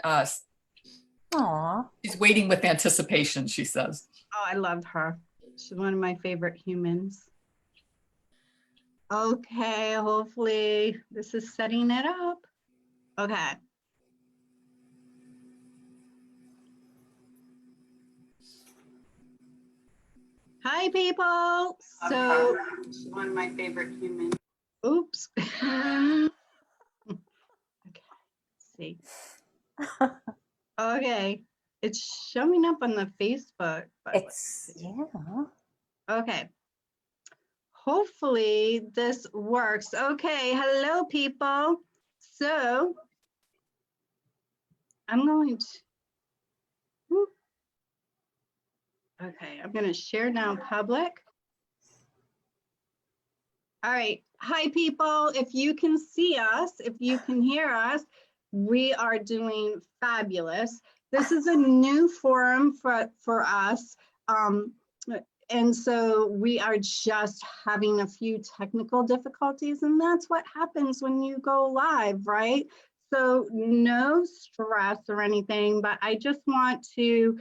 Aw. She's waiting with anticipation, she says. Oh, I love her. She's one of my favorite humans. Okay, hopefully this is setting it up. Okay. Hi, people. So, she's one of my favorite humans. Oops. Okay, let's see. Okay, it's showing up on the Facebook. But Yeah. okay. Hopefully this works. Okay, hello, people. So, I'm going to. Whoop. Okay, I'm going to share now public. All right. Hi, people. If you can see us, if you can hear us, we are doing fabulous. This is a new forum for us. And so we are just having a few technical difficulties, and that's what happens when you go live, right? So no stress or anything, but I just want to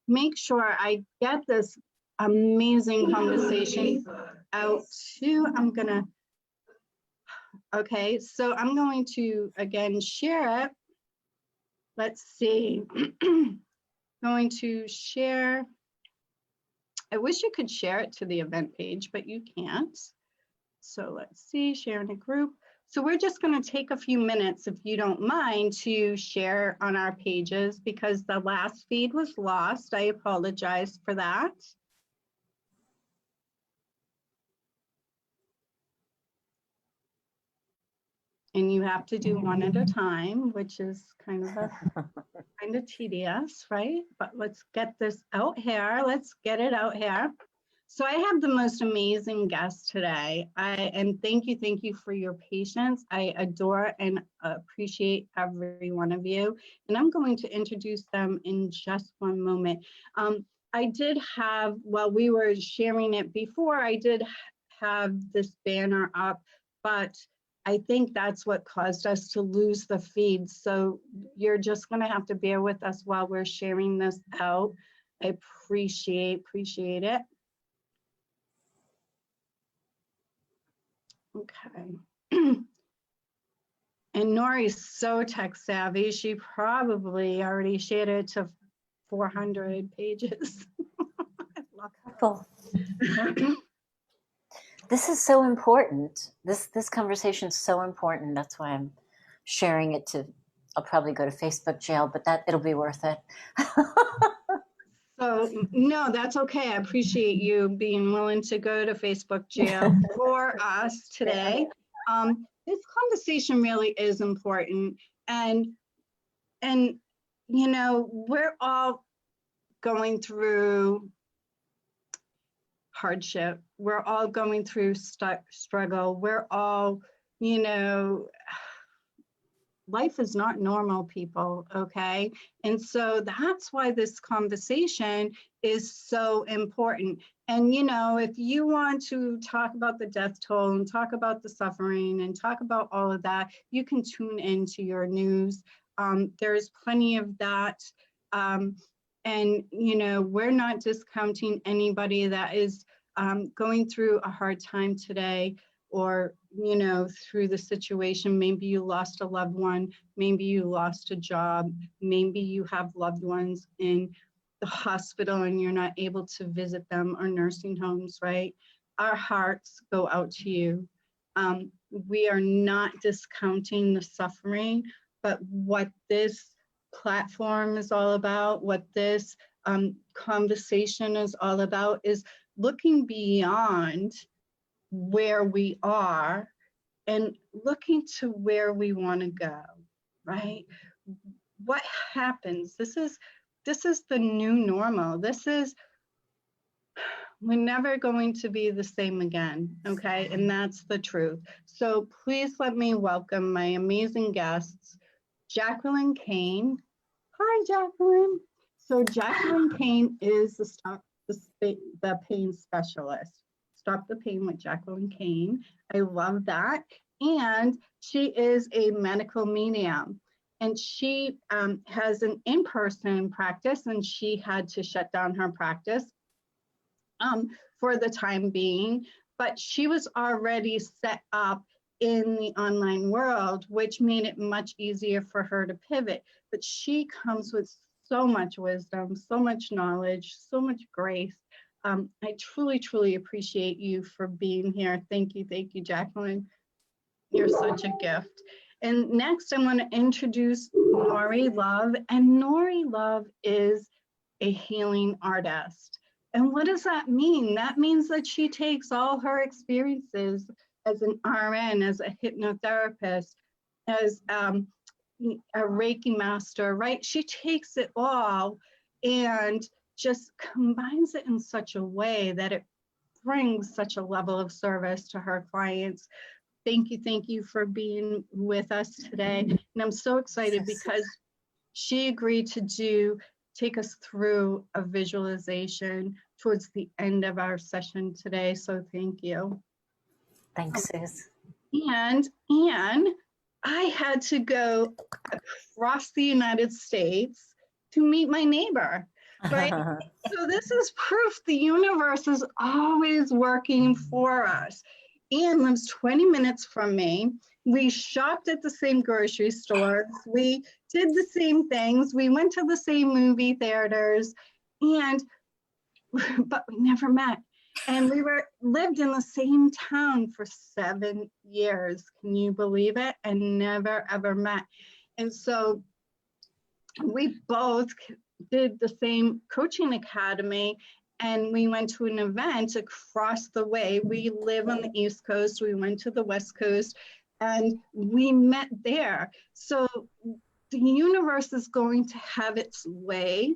make sure I get this amazing conversation out to, okay, so I'm going to, again, share it. Let's see, going to share. I wish you could share it to the event page, but you can't. So let's see, share in a group. So we're just going to take a few minutes, if you don't mind, to share on our pages because the last feed was lost. I apologize for that. And you have to do one at a time, which is kind of tedious, right? But let's get this out here. Let's get it out here. So I have the most amazing guest today. And thank you for your patience. I adore and appreciate every one of you. And I'm going to introduce them in just one moment. I did have, while we were sharing it before, I did have this banner up, but I think that's what caused us to lose the feed. So you're just going to have to bear with us while we're sharing this out. I appreciate it. Okay. And Nori's so tech savvy, she probably already shared it to 400 pages. I love Cool. This is so important. This conversation is so important. That's why I'm sharing it to, I'll probably go to Facebook jail, but it'll be worth it. So no, that's okay. I appreciate you being willing to go to Facebook jail for us today. This conversation really is important. And you know, we're all going through hardship. We're all going through struggle. We're all, you know, life is not normal, people, okay? And so that's why this conversation is so important. And, you know, if you want to talk about the death toll and talk about the suffering and talk about all of that, you can tune into your news. There's plenty of that. And, you know, we're not discounting anybody that is going through a hard time today, or, you know, through the situation. Maybe you lost a loved one, maybe you lost a job, maybe you have loved ones in the hospital and you're not able to visit them, or nursing homes, right? Our hearts go out to you. We are not discounting the suffering, but what this platform is all about, what this conversation is all about, is looking beyond where we are and looking to where we want to go, right? What happens? This is the new normal. We're never going to be the same again, okay? And that's the truth. So please let me welcome my amazing guests, Jacqueline Kane. Hi, Jacqueline. So Jacqueline Kane is the pain specialist. Stop the Pain with Jacqueline Kane. I love that. And she is a medical medium. and she has an in-person practice, and she had to shut down her practice for the time being, but she was already set up in the online world, which made it much easier for her to pivot. But she comes with so much wisdom, so much knowledge, so much grace. I truly, truly appreciate you for being here. Thank you, Jacqueline. You're such a gift. And next, I'm going to introduce Nori Love. And Nori Love is a healing artist. And what does that mean? That means that she takes all her experiences as an RN, as a hypnotherapist, as a Reiki master, right? She takes it all and just combines it in such a way that it brings such a level of service to her clients. Thank you for being with us today. And I'm so excited because she agreed to take us through a visualization towards the end of our session today. So thank you. Thanks, Suze. And I had to go across the United States to meet my neighbor, right? So this is proof the universe is always working for us. Anne lives 20 minutes from me. We shopped at the same grocery stores. We did the same things. We went to the same movie theaters, but we never met. And we lived in the same town for 7 years. Can you believe it? And never, ever met. And so we both did the same coaching academy, and we went to an event across the way. We live on the East Coast. We went to the West Coast, and we met there. So the universe is going to have its way,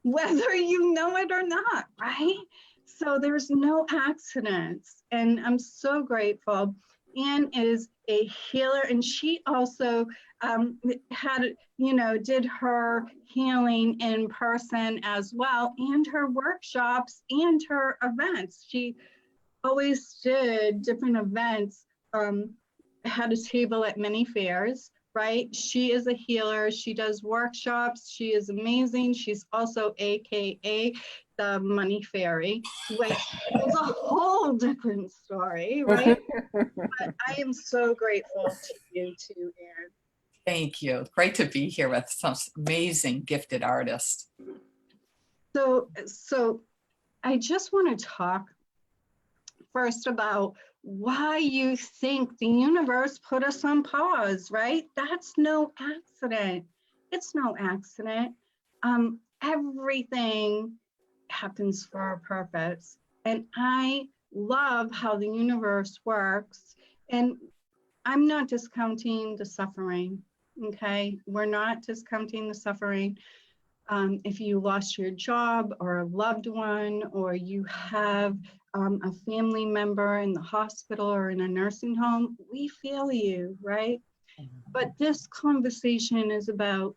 whether you know it or not, right? So there's no accidents, and I'm so grateful. Anne is a healer, and she also did her healing in person as well, and her workshops and her events. She always did different events, had a table at many fairs, right? She is a healer. She does workshops. She is amazing. She's also AKA the money fairy, which is a whole different story, right? But I am so grateful to you too, Anne. Thank you. Great to be here with some amazing gifted artists. So I just want to talk first about why you think the universe put us on pause, right? That's no accident. It's no accident. Everything happens for a purpose. And I love how the universe works. And I'm not discounting the suffering, okay? We're not discounting the suffering. If you lost your job or a loved one, or you have a family member in the hospital or in a nursing home, we feel you, right? But this conversation is about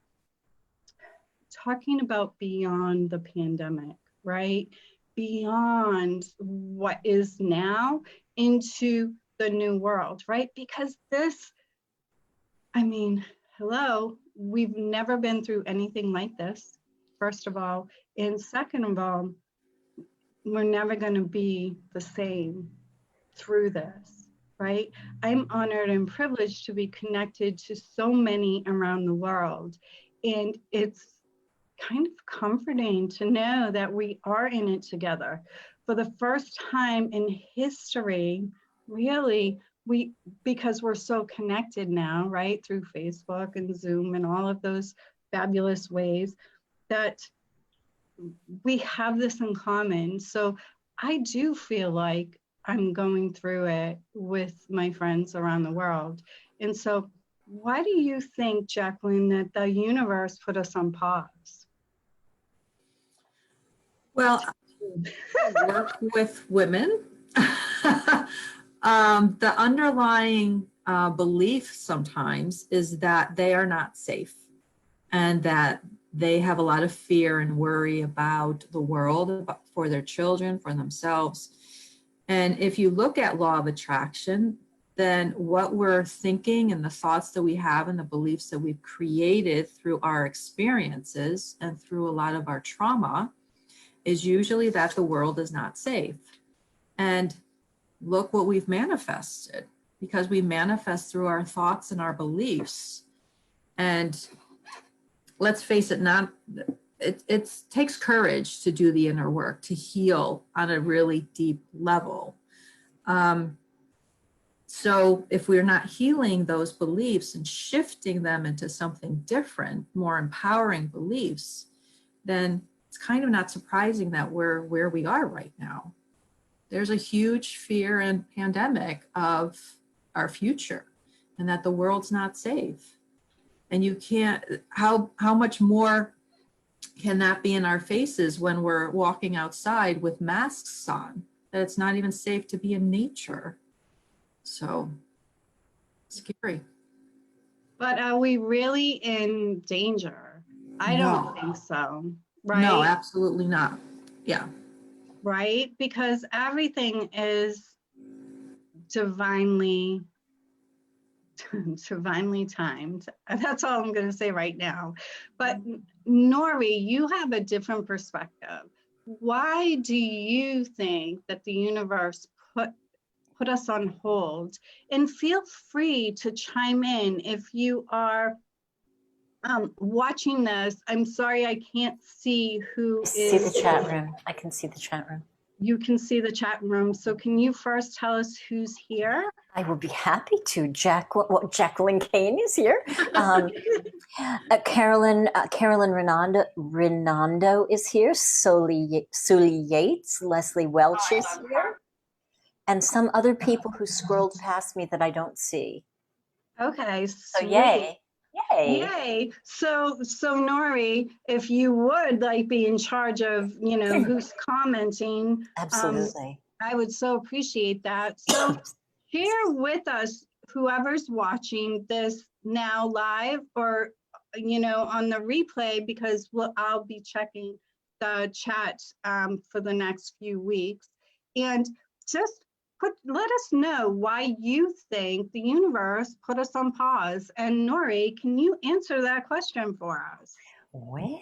talking about beyond the pandemic, right? Beyond what is now into the new world, right? Because this, hello, we've never been through anything like this, first of all. And second of all, we're never going to be the same through this, right? I'm honored and privileged to be connected to so many around the world. And it's kind of comforting to know that we are in it together. For the first time in history, really, because we're so connected now, right, through Facebook and Zoom and all of those fabulous ways, that we have this in common. So I do feel like I'm going through it with my friends around the world. And so why do you think, Jacqueline, that the universe put us on pause? Well, I work with women. The underlying belief sometimes is that they are not safe, and that they have a lot of fear and worry about the world, for their children, for themselves. And if you look at law of attraction, then what we're thinking and the thoughts that we have and the beliefs that we've created through our experiences and through a lot of our trauma is usually that the world is not safe. And look what we've manifested, because we manifest through our thoughts and our beliefs. And let's face it, it takes courage to do the inner work, to heal on a really deep level. So if we're not healing those beliefs and shifting them into something different, more empowering beliefs, then it's kind of not surprising that we're where we are right now. There's a huge fear and pandemic of our future and that the world's not safe. And you can't, how much more can that be in our faces when we're walking outside with masks on, that it's not even safe to be in nature. So scary. But are we really in danger? I don't think so, right? No, absolutely not. Yeah. Right? Because everything is divinely timed. That's all I'm going to say right now. But Nori, you have a different perspective. Why do you think that the universe put us on hold? And feel free to chime in if you are watching this. I'm sorry I can't see who is. See the chat room. I can see the chat room. You can see the chat room. So can you first tell us who's here? I will be happy to. Jacqueline Kane is here. Carolyn Renando is here. Suli Yates, Leslie Welch is here, and some other people who scrolled past me that I don't see. Okay. So yay. Yay. So Nori, if you would like be in charge of, who's commenting. Absolutely. I would so appreciate that. So share with us, whoever's watching this now live or, on the replay, because I'll be checking the chat for the next few weeks. And just let us know why you think the universe put us on pause. And Nori, can you answer that question for us? Well,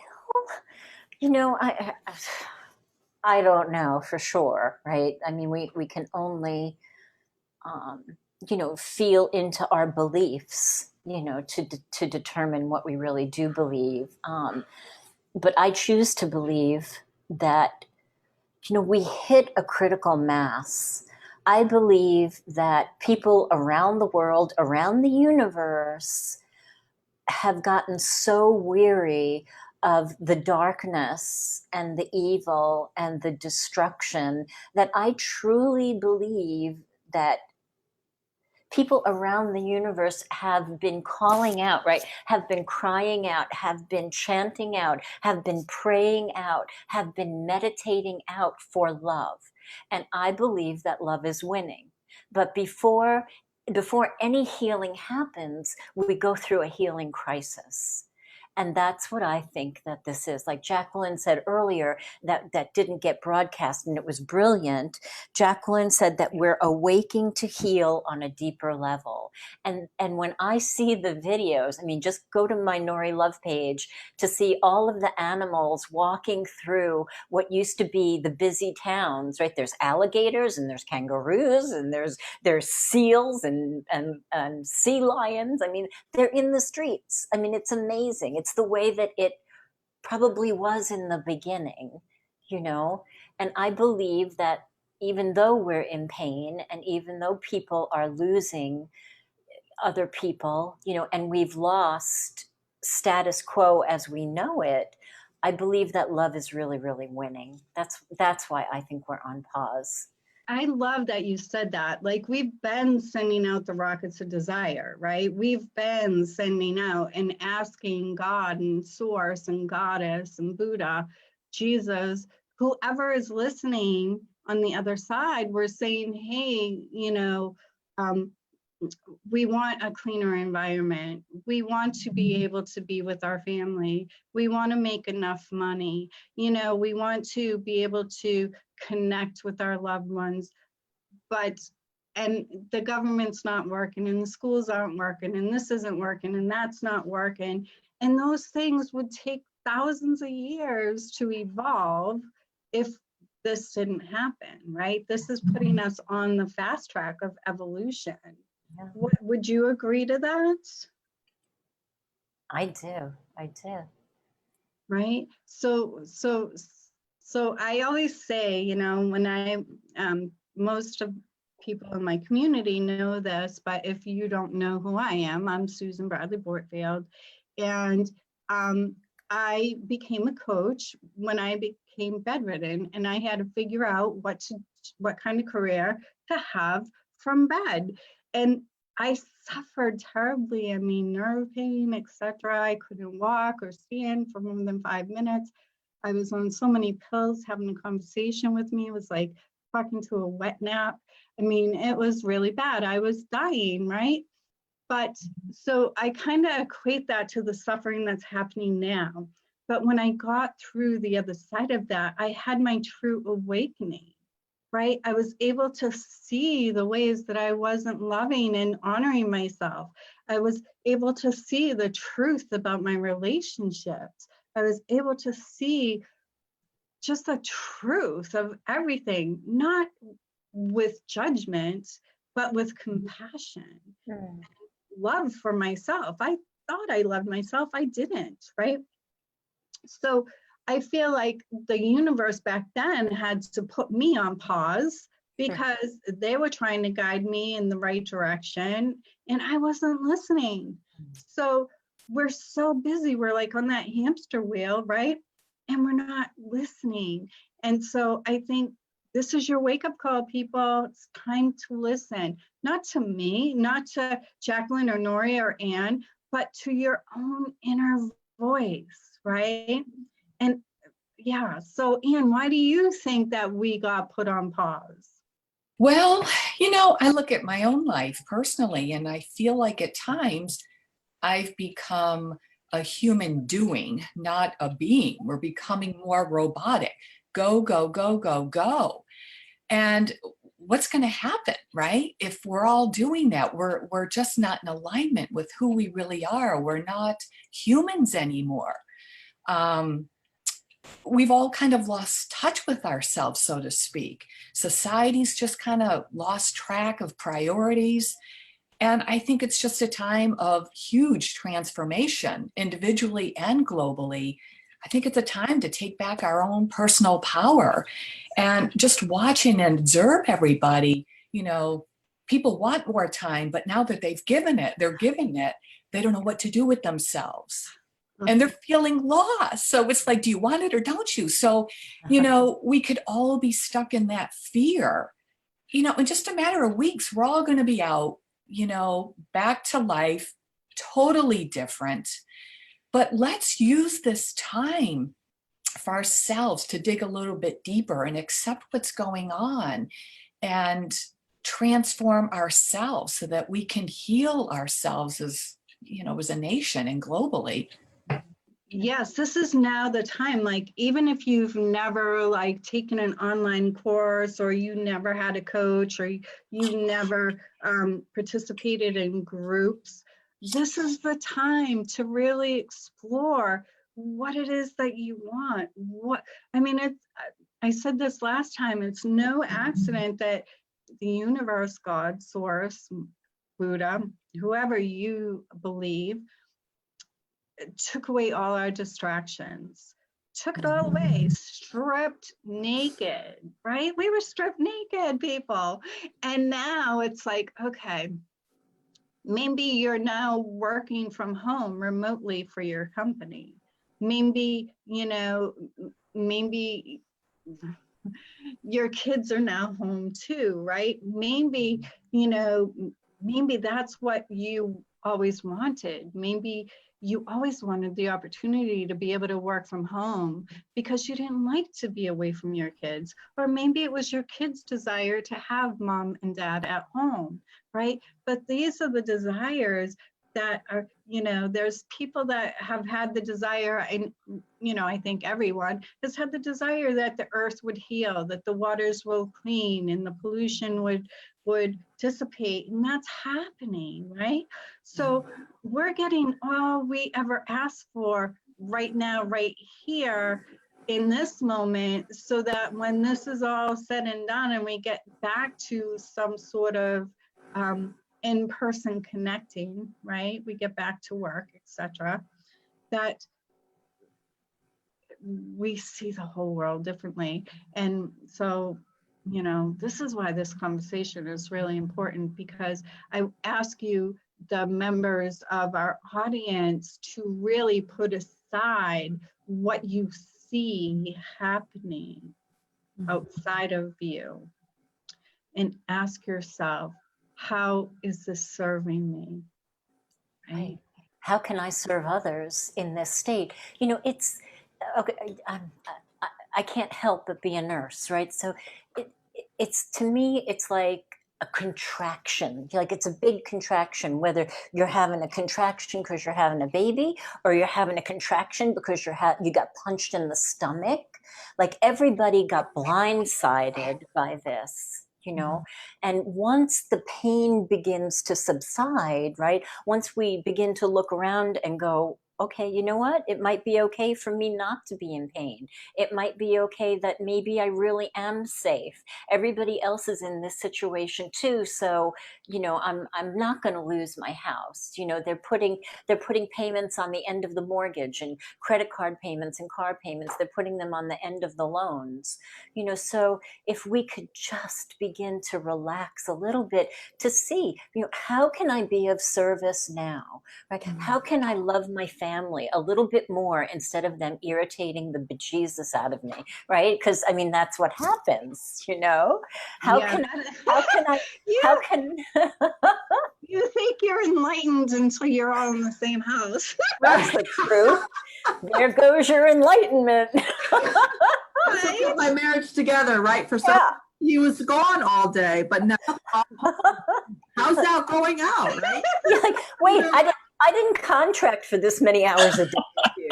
I don't know for sure, right? I mean, we can only, feel into our beliefs, to determine what we really do believe. But I choose to believe that, we hit a critical mass. I believe that people around the world, around the universe, have gotten so weary of the darkness and the evil and the destruction that I truly believe that people around the universe have been calling out, right? Have been crying out, have been chanting out, have been praying out, have been meditating out for love. And I believe that love is winning. But before any healing happens, we go through a healing crisis. And that's what I think that this is. Like Jacqueline said earlier, that didn't get broadcast and it was brilliant. Jacqueline said that we're awaking to heal on a deeper level. And when I see the videos, I mean, just go to my Nori Love page to see all of the animals walking through what used to be the busy towns, right? There's alligators and there's kangaroos and there's seals and sea lions. I mean, they're in the streets. I mean, it's amazing. It's the way that it probably was in the beginning, and I believe that even though we're in pain and even though people are losing other people, and we've lost status quo as we know it, I believe that love is really, really winning. That's why I think we're on pause. I love that you said that. Like, we've been sending out the rockets of desire, right? We've been sending out and asking God and Source and Goddess and Buddha, Jesus, whoever is listening on the other side, we're saying, hey, we want a cleaner environment. We want to be able to be with our family. We want to make enough money. We want to be able to connect with our loved ones. But and the government's not working, and the schools aren't working, and this isn't working, and that's not working. And those things would take thousands of years to evolve if this didn't happen, right? This is putting us on the fast track of evolution. Yeah. What, would you agree to that? I do. I do. Right? So I always say, you know, when I, most of people in my community know this, but if you don't know who I am, I'm Susan Bradley Borthfield. And I became a coach when I became bedridden, and I had to figure out what kind of career to have from bed. And I suffered terribly. I mean, nerve pain, etc. I couldn't walk or stand for more than 5 minutes. I was on so many pills. Having a conversation with me was like talking to a wet nap. I mean, it was really bad. I was dying, right? But so I kind of equate that to the suffering that's happening now. But when I got through the other side of that, I had my true awakening, right? I was able to see the ways that I wasn't loving and honoring myself. I was able to see the truth about my relationships. I was able to see just the truth of everything, not with judgment, but with compassion. Mm. Love for myself. I thought I loved myself. I didn't, right? So I feel like the universe back then had to put me on pause because they were trying to guide me in the right direction and I wasn't listening. So we're so busy. We're like on that hamster wheel, right? And we're not listening. And so I think this is your wake-up call, people. It's time to listen, not to me, not to Jacqueline or Nori or Anne, but to your own inner voice, right? And yeah, so Anne, why do you think that we got put on pause? Well, you know, I look at my own life personally, and I feel like at times I've become a human doing, not a being. We're becoming more robotic. Go, go, go, go, go. And what's going to happen, right? If we're all doing that, we're just not in alignment with who we really are. We're not humans anymore. We've all kind of lost touch with ourselves, so to speak. Society's just kind of lost track of priorities. And I think it's just a time of huge transformation, individually and globally. I think it's a time to take back our own personal power and just watching and observe everybody. You know, people want more time, but now that they're giving it, they don't know what to do with themselves. And they're feeling lost. So it's like, do you want it or don't you? So, you know, we could all be stuck in that fear. You know, in just a matter of weeks, we're all going to be out, you know, back to life, totally different. But let's use this time for ourselves to dig a little bit deeper and accept what's going on and transform ourselves so that we can heal ourselves as, you know, as a nation and globally. Yes, this is now the time. Like, even if you've never like taken an online course, or you never had a coach, or you never participated in groups, this is the time to really explore what it is that you want. What, I mean, I said this last time, it's no accident that the universe, God, source, Buddha, whoever you believe, took away all our distractions, took it all away, stripped naked, right? We were stripped naked, people. And now it's like, okay, maybe you're now working from home remotely for your company. Maybe, you know, maybe your kids are now home too, right? Maybe, you know, maybe that's what you always wanted. Maybe you always wanted the opportunity to be able to work from home because you didn't like to be away from your kids. Or maybe it was your kids' desire to have mom and dad at home, right? But these are the desires, that are, there's people that have had the desire, and, I think everyone has had the desire that the earth would heal, that the waters will clean and the pollution would dissipate, and that's happening, right? So we're getting all we ever asked for right now, right here in this moment, so that when this is all said and done and we get back to some sort of in-person connecting, right? We get back to work, etc. That we see the whole world differently. And so, this is why this conversation is really important, because I ask you, the members of our audience, to really put aside what you see happening outside of you and ask yourself, how is this serving me? Right. How can I serve others in this state? It's okay. I can't help but be a nurse, right? So it's, to me, it's like a contraction. Like, it's a big contraction, whether you're having a contraction because you're having a baby, or you're having a contraction because you got punched in the stomach. Like, everybody got blindsided by this. And once the pain begins to subside, right? Once we begin to look around and go, okay, you know what? It might be okay for me not to be in pain. It might be okay that maybe I really am safe. Everybody else is in this situation too, so I'm not going to lose my house. They're putting payments on the end of the mortgage, and credit card payments and car payments. They're putting them on the end of the loans. So if we could just begin to relax a little bit, to see, how can I be of service now? Right? How can I love my family a little bit more instead of them irritating the bejesus out of me, right? Because that's what happens, How can I? You think you're enlightened until you're all in the same house. That's the truth. There goes your enlightenment. I put my marriage together, right? For some, he was gone all day, but now how's that going out, right? You're like, wait, I didn't contract for this many hours a day with you.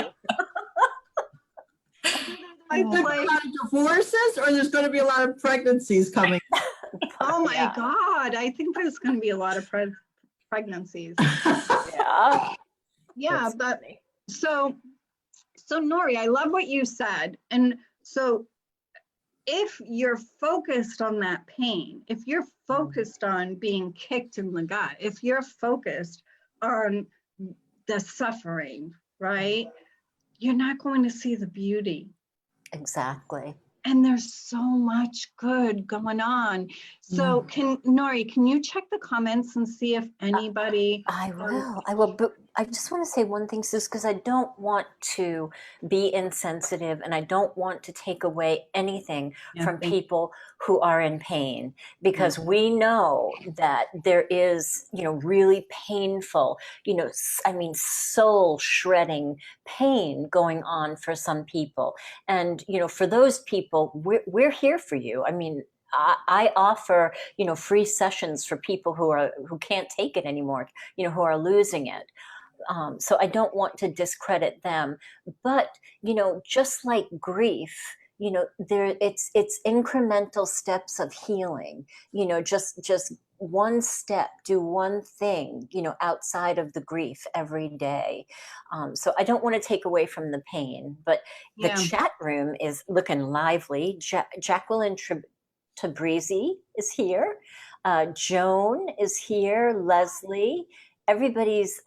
There's a lot of divorces, or there's going to be a lot of pregnancies coming? Oh my God, I think there's going to be a lot of pregnancies. Yeah, but so Nori, I love what you said. And so if you're focused on that pain, if you're focused on being kicked in the gut, if you're focused on the suffering, right, you're not going to see the beauty. Exactly. And there's so much good going on. So Nori, can you check the comments and see if anybody... I will, but I just want to say one thing, Sus, because I don't want to be insensitive, and I don't want to take away anything from people who are in pain, because we know that there is, really painful, soul shredding pain going on for some people. And, for those people, we're here for you. I offer, free sessions for people who can't take it anymore, who are losing it. So I don't want to discredit them, but, just like grief, it's incremental steps of healing, just one step, do one thing, outside of the grief every day. So I don't want to take away from the pain, but the chat room is looking lively. Jacqueline Tabrizi is here. Joan is here. Leslie. Everybody's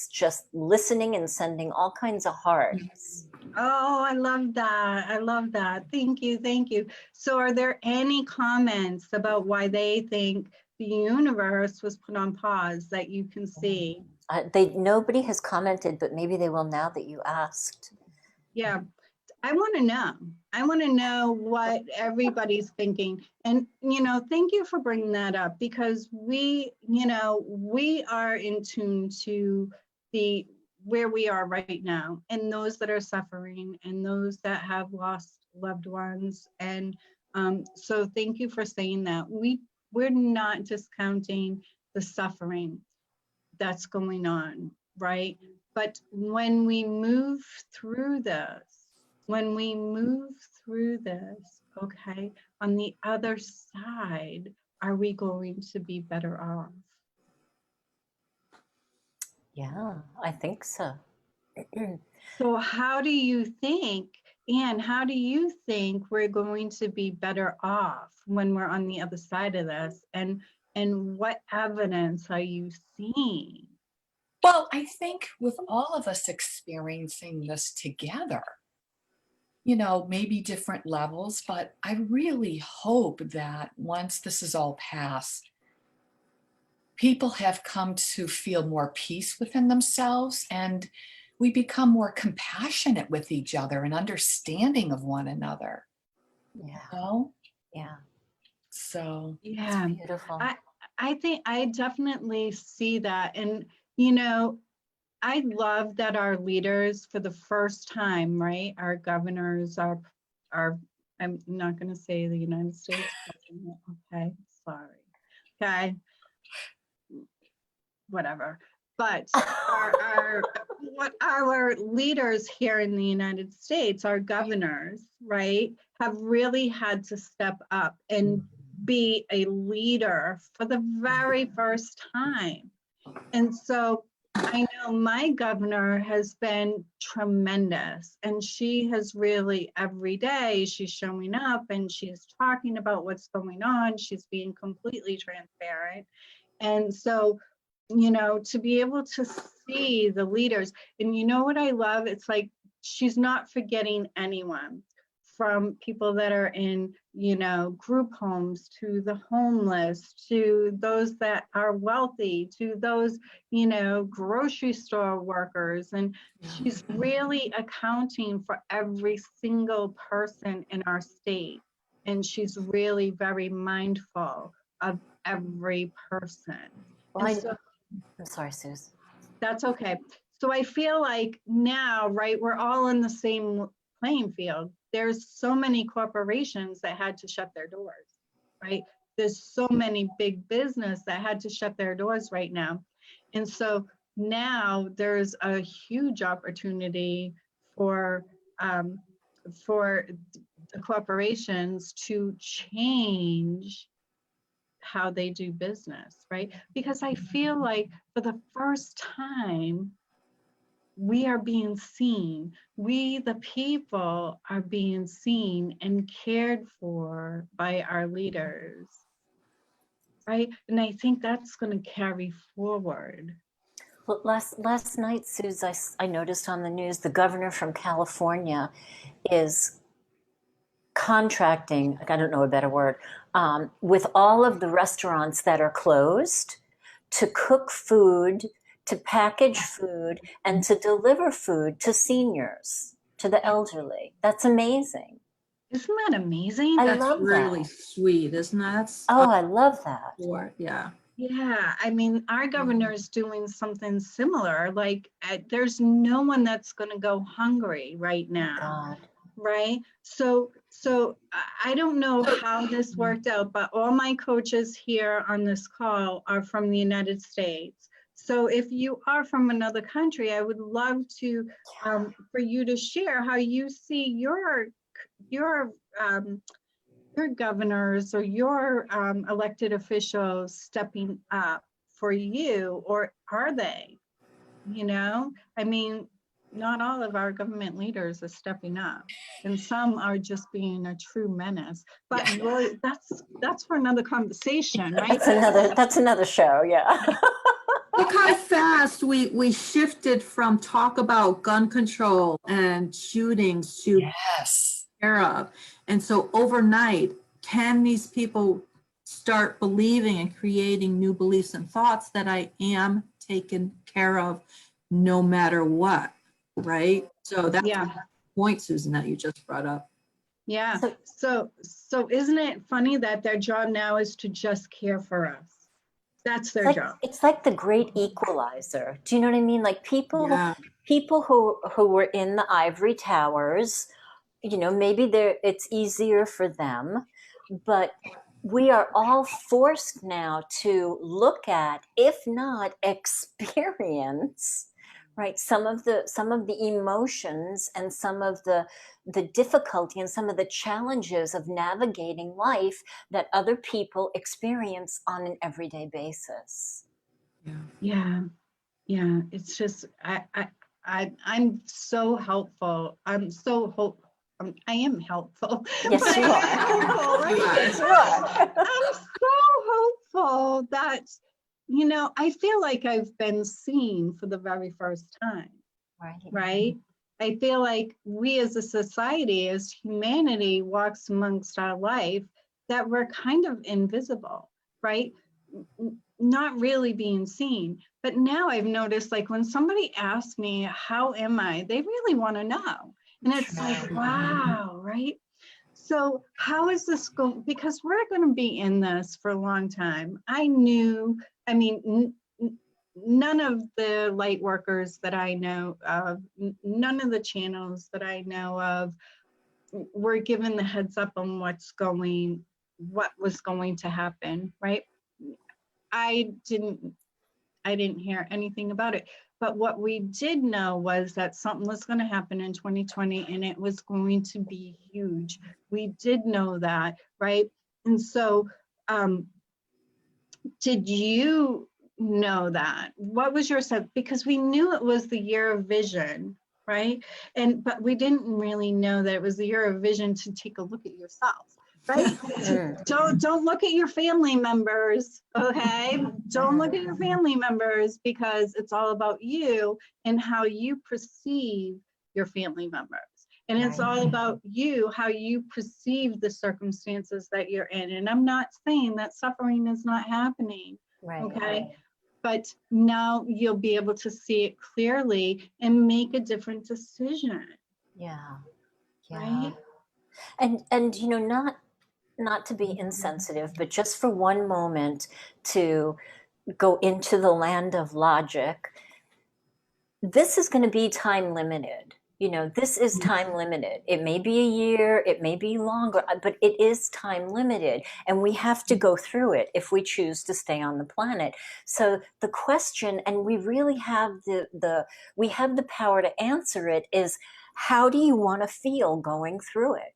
just listening and sending all kinds of hearts. Oh, I love that. I love that. Thank you. Thank you. So are there any comments about why they think the universe was put on pause that you can see? Nobody has commented, but maybe they will now that you asked. Yeah. I want to know. I want to know what everybody's thinking. And, thank you for bringing that up, because we are in tune to where we are right now, and those that are suffering and those that have lost loved ones. And so thank you for saying that. We're not discounting the suffering that's going on, right? But when we move through this, okay, on the other side, are we going to be better off? Yeah, I think so. So how do you think, Anne, how do you think we're going to be better off when we're on the other side of this? And what evidence are you seeing? Well, I think with all of us experiencing this together, you know, maybe different levels, but I really hope that once this is all past, people have come to feel more peace within themselves, and we become more compassionate with each other and understanding of one another. Yeah, You know? yeah, So Yeah, beautiful. I think I definitely see that. And, you know, I love that our leaders for the first time, right? Our governors, our I'm not going to say the United States president. Okay, sorry. Okay, whatever. But what our leaders here in the United States, our governors, right, have really had to step up and be a leader for the very first time. And so I know my governor has been tremendous, and she has really every day she's showing up and she's talking about what's going on. She's being completely transparent. And so, you know, to be able to see the leaders, and you know what I love? It's like she's not forgetting anyone, from people that are in, you know, group homes, to the homeless, to those that are wealthy, to those, you know, grocery store workers. And she's really accounting for every single person in our state. And she's really very mindful of every person. Well, And so I'm sorry, Suze. that's okay. So I feel like now, right, we're all in the same playing field. There's so many corporations that had to shut their doors, right? There's so many big business that had to shut their doors right now. And so now there's a huge opportunity for the corporations to change how they do business, right? Because I feel like for the first time, we are being seen. We, the people, are being seen and cared for by our leaders, right? And I think that's going to carry forward. Well, last night, Suze, I noticed on the news the governor from California is contracting, I don't know a better word, with all of the restaurants that are closed to cook food, to package food, and to deliver food to seniors, to the elderly. That's amazing. Isn't that amazing? I That's love really that. sweet, isn't that? That's Oh, I love that. yeah. Yeah, I mean, our governor is doing something similar. Like, there's no one that's going to go hungry right now. God. Right. So I don't know how this worked out, but all my coaches here on this call are from the United States. So if you are from another country, I would love to for you to share how you see your governors or your elected officials stepping up for you, or are they? You know, I mean, not all of our government leaders are stepping up, and some are just being a true menace. But really, that's for another conversation, right? That's another show, yeah. Look how fast we shifted from talk about gun control and shootings to yes. care of. And so overnight, can these people start believing and creating new beliefs and thoughts that I am taken care of no matter what, right? So that's Yeah. the point, Susan, that you just brought up. Yeah. So isn't it funny that their job now is to just care for us? That's their job. It's like the great equalizer. Do you know what I mean? Like people who were in the ivory towers, you know, maybe it's easier for them, but we are all forced now to look at, if not experience, right, some of the emotions and some of the difficulty and some of the challenges of navigating life that other people experience on an everyday basis. Yeah. It's just I'm so helpful. I am helpful. Yes, but you I'm are. helpful, right? Yes, you are. I'm so hopeful that, I feel like I've been seen for the very first time, right? I feel like we as a society, as humanity walks amongst our life, that we're kind of invisible, right? Not really being seen. But now I've noticed, like, when somebody asks me, how am I? They really want to know. And it's like, wow, right? So how is this going? Because we're going to be in this for a long time. None of the light workers that I know of, none of the channels that I know of were given the heads up on what was going to happen, right? I didn't hear anything about it. But what we did know was that something was going to happen in 2020 and it was going to be huge. We did know that, right? And so, did you know that? What was your sense? Because we knew it was the year of vision, right? But we didn't really know that it was the year of vision to take a look at yourself. Right? Don't look at your family members, okay? Don't look at your family members, because it's all about you and how you perceive your family members. And it's all about you, how you perceive the circumstances that you're in. And I'm not saying that suffering is not happening, okay? But now you'll be able to see it clearly and make a different decision. Yeah. Right? And not to be insensitive, but just for one moment to go into the land of logic, this is going to be time limited. This is time limited. It may be a year, it may be longer, but it is time limited. And we have to go through it if we choose to stay on the planet. So the question, and we really have we have the power to answer it, is how do you want to feel going through it?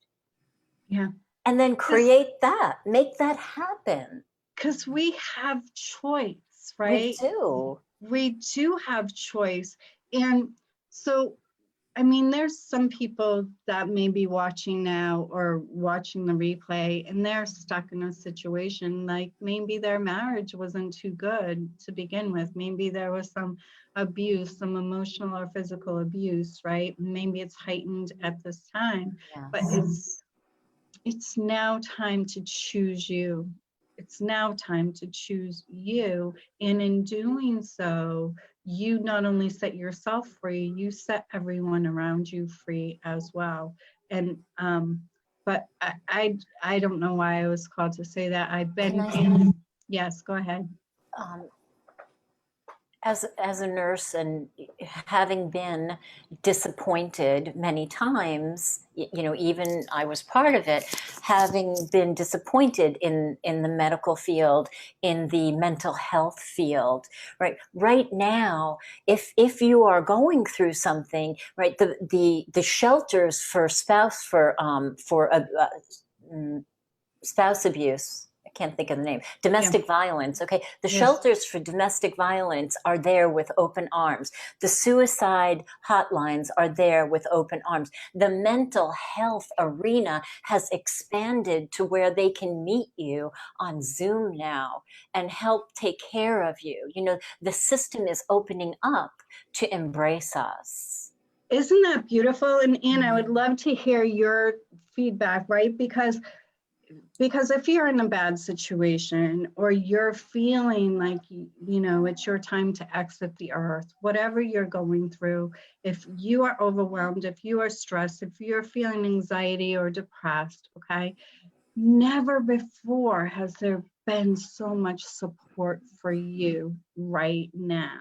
Yeah. And then create that, make that happen. Because we have choice, right? We do have choice. And so, there's some people that may be watching now or watching the replay, and they're stuck in a situation like maybe their marriage wasn't too good to begin with. Maybe there was some abuse, some emotional or physical abuse, right? Maybe it's heightened at this time, but it's now time to choose you. It's now time to choose you. And in doing so, you not only set yourself free, you set everyone around you free as well. And but I don't know why I was called to say that. I've been yes, go ahead. As a nurse, and having been disappointed many times, even I was part of it, having been disappointed in the medical field, in the mental health field, right now, if you are going through something, right, the shelters for spouse abuse, I can't think of the name, domestic violence. Okay. The shelters for domestic violence are there with open arms. The suicide hotlines are there with open arms. The mental health arena has expanded to where they can meet you on Zoom now and help take care of you. The system is opening up to embrace us. Isn't that beautiful? And Anne, I would love to hear your feedback, right? Because if you're in a bad situation, or you're feeling like, it's your time to exit the earth, whatever you're going through, if you are overwhelmed, if you are stressed, if you're feeling anxiety or depressed, okay, never before has there been so much support for you right now.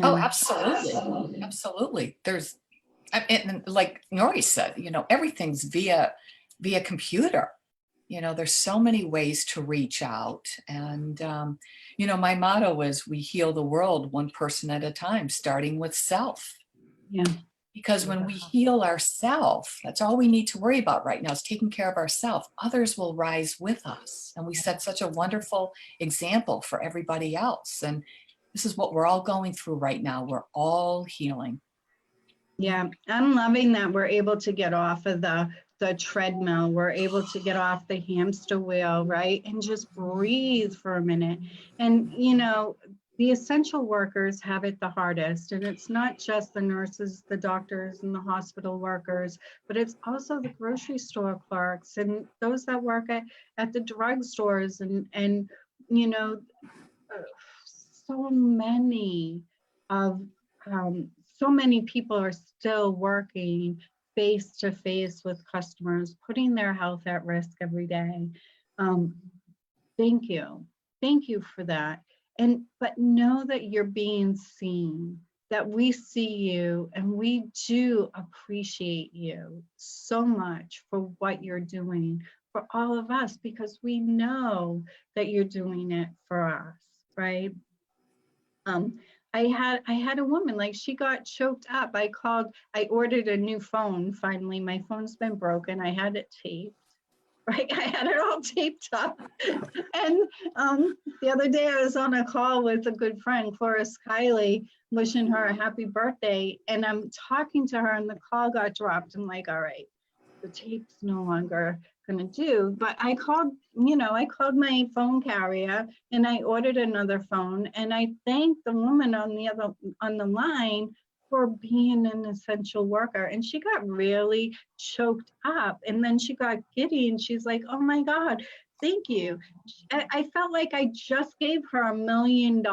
Oh, absolutely. Absolutely. And like Nori said, everything's via computer. You know, there's so many ways to reach out. And, you know, my motto is we heal the world one person at a time, starting with self. Yeah. Because when we heal ourselves, that's all we need to worry about right now is taking care of ourselves. Others will rise with us. And we set such a wonderful example for everybody else. And this is what we're all going through right now. We're all healing. Yeah, I'm loving that we're able to get off of the treadmill. We're able to get off the hamster wheel, right? And just breathe for a minute. And, you know, the essential workers have it the hardest. And it's not just the nurses, the doctors, and the hospital workers, but it's also the grocery store clerks and those that work at the drugstores and you know, so many of so many people are still working face to face with customers, putting their health at risk every day. Thank you for that. But know that you're being seen, that we see you, and we do appreciate you so much for what you're doing for all of us, because we know that you're doing it for us, right? I had a woman, like, she got choked up. I ordered a new phone. Finally, my phone's been broken. I had it taped, right? I had it all taped up. And the other day I was on a call with a good friend, Cloris Kiley, wishing her a happy birthday. And I'm talking to her and the call got dropped. I'm like, all right, the tape's no longer gonna do. But I called my phone carrier and I ordered another phone, and I thanked the woman on the line for being an essential worker. And she got really choked up, and then she got giddy and she's like, oh my God, thank you. I felt like I just gave her $1 million,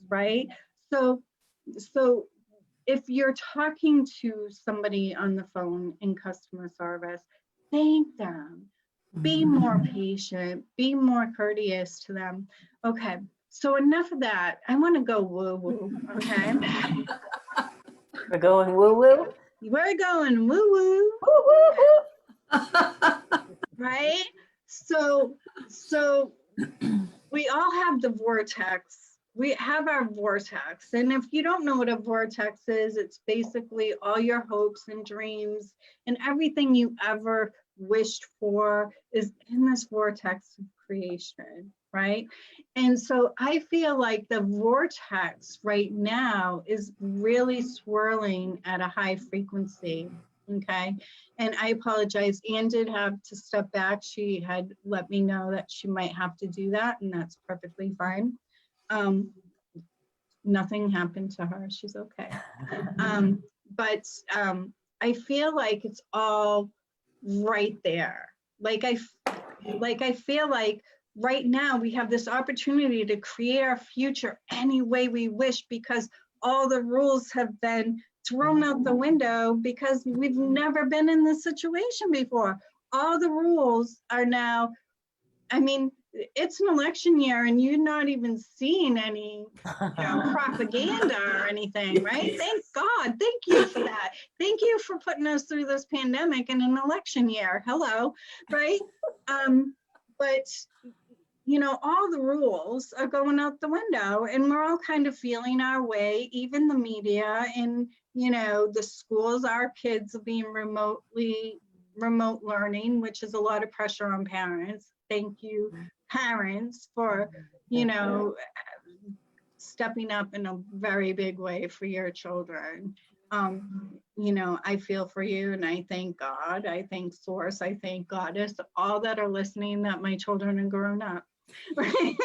right? So if you're talking to somebody on the phone in customer service, thank them. Be more patient, be more courteous to them. Okay, so enough of that. I want to go woo-woo, okay? We're going woo-woo? We're going woo-woo. Woo-woo-woo. Right? So we all have the vortex. We have our vortex. And if you don't know what a vortex is, it's basically all your hopes and dreams and everything you ever wished for is in this vortex of creation, right? And so I feel like the vortex right now is really swirling at a high frequency. Okay. And I apologize. Anne did have to step back. She had let me know that she might have to do that, and that's perfectly fine. Nothing happened to her. She's okay. But I feel like it's all right there. Like I feel like right now we have this opportunity to create our future any way we wish, because all the rules have been thrown out the window because we've never been in this situation before. All the rules are now, I mean, it's an election year and you're not even seeing any propaganda or anything, right? Thank God. Thank you for that. Thank you for putting us through this pandemic in an election year. Hello, right? But all the rules are going out the window, and we're all kind of feeling our way, even the media and, the schools. Our kids are being remote learning, which is a lot of pressure on parents. Thank you, parents, for, stepping up in a very big way for your children. I feel for you, and I thank God, I thank Source, I thank Goddess, all that are listening, that my children are grown up. Right?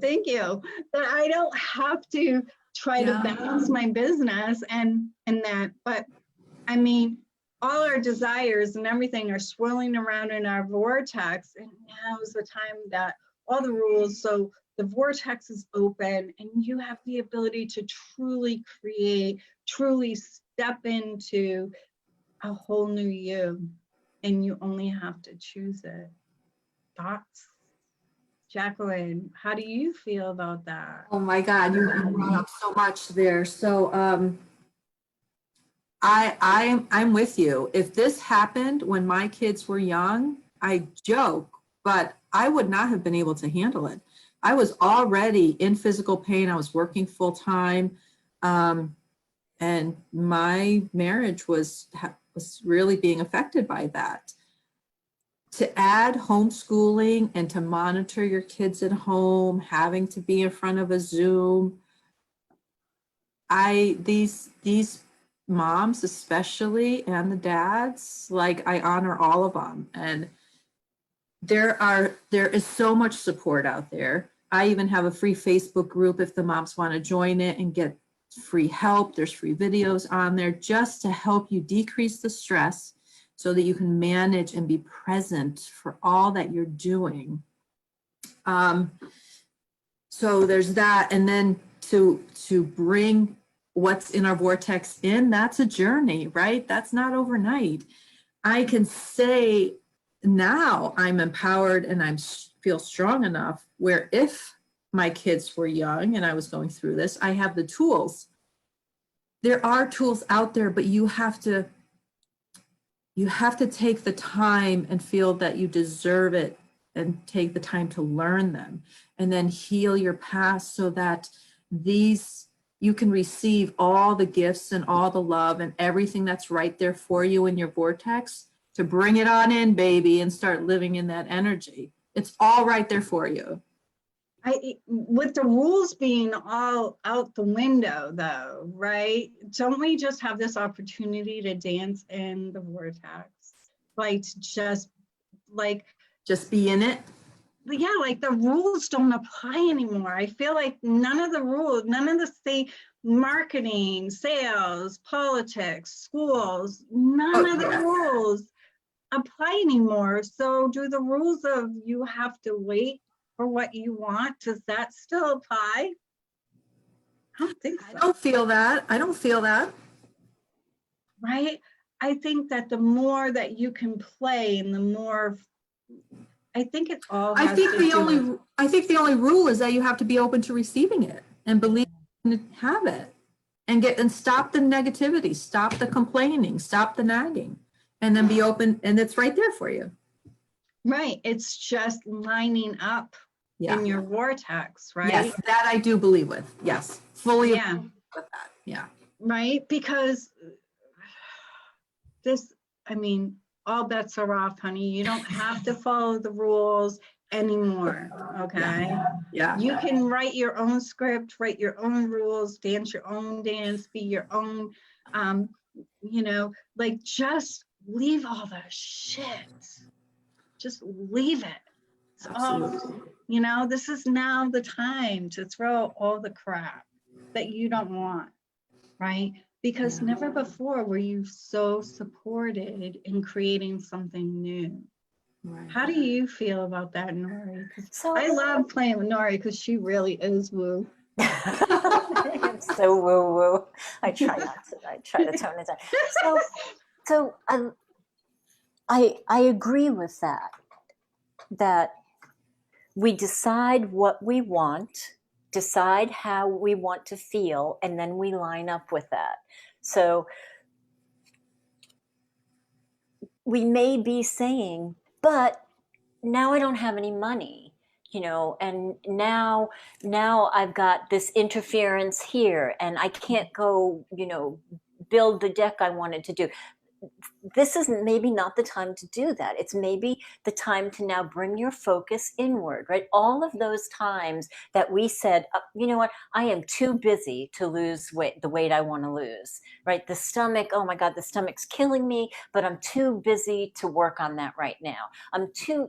Thank you. That I don't have to try to balance my business and that, but I mean, all our desires and everything are swirling around in our vortex, and now is the time that all the rules, so the vortex is open and you have the ability to truly create, truly step into a whole new you, and you only have to choose it. Thoughts? Jacqueline, how do you feel about that? Oh my God, you brought up so much there. So I'm with you. If this happened when my kids were young, I joke, but I would not have been able to handle it. I was already in physical pain. I was working full time. And my marriage was really being affected by that. To add homeschooling and to monitor your kids at home, having to be in front of a Zoom, these moms especially, and the dads, like, I honor all of them. And there is so much support out there. I even have a free Facebook group if the moms want to join it and get free help. There's free videos on there just to help you decrease the stress so that you can manage and be present for all that you're doing. So there's that. And then to bring what's in our vortex in, that's a journey, right? That's not overnight. I can say now I'm empowered and I feel strong enough where if my kids were young and I was going through this, I have the tools. There are tools out there, but you have to take the time and feel that you deserve it and take the time to learn them and then heal your past so that you can receive all the gifts and all the love and everything that's right there for you in your vortex to bring it on in, baby, and start living in that energy. It's all right there for you. With the rules being all out the window though, right? Don't we just have this opportunity to dance in the vortex? Like to just be in it. Yeah, like the rules don't apply anymore. I feel like none of the marketing, sales, politics, schools, none of the rules apply anymore. So do the rules of you have to wait for what you want, does that still apply? I don't think so. I don't feel that. Right? I think that the more that you can play and the more, I think it all has I think the only rule is that you have to be open to receiving it and believe and have it and stop the negativity, stop the complaining, stop the nagging, and then be open, and it's right there for you. Right. It's just lining up in your vortex, right? Yes, that I do believe with. Yes, fully with that. Yeah. Right? Because all bets are off, honey. You don't have to follow the rules anymore. Okay. Yeah. You can write your own script, write your own rules, dance your own dance, be your own, just leave all the shit. Just leave it. This is now the time to throw all the crap that you don't want, right? Because never before were you so supported in creating something new. Right. How do you feel about that, Nori? So I love playing with Nori because she really is woo. It's so woo woo. I try to tone it down. So I agree with that. That we decide what we want, decide how we want to feel, and then we line up with that. So we may be saying, but now I don't have any money, and now I've got this interference here and I can't go, build the deck I wanted to do. This is maybe not the time to do that. It's maybe the time to now bring your focus inward, right? All of those times that we said, you know what, I am too busy to lose weight, the weight I want to lose, right? The stomach, oh my God, the stomach's killing me, but I'm too busy to work on that right now. I'm too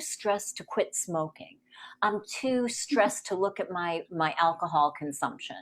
stressed to quit smoking. I'm too stressed to look at my alcohol consumption.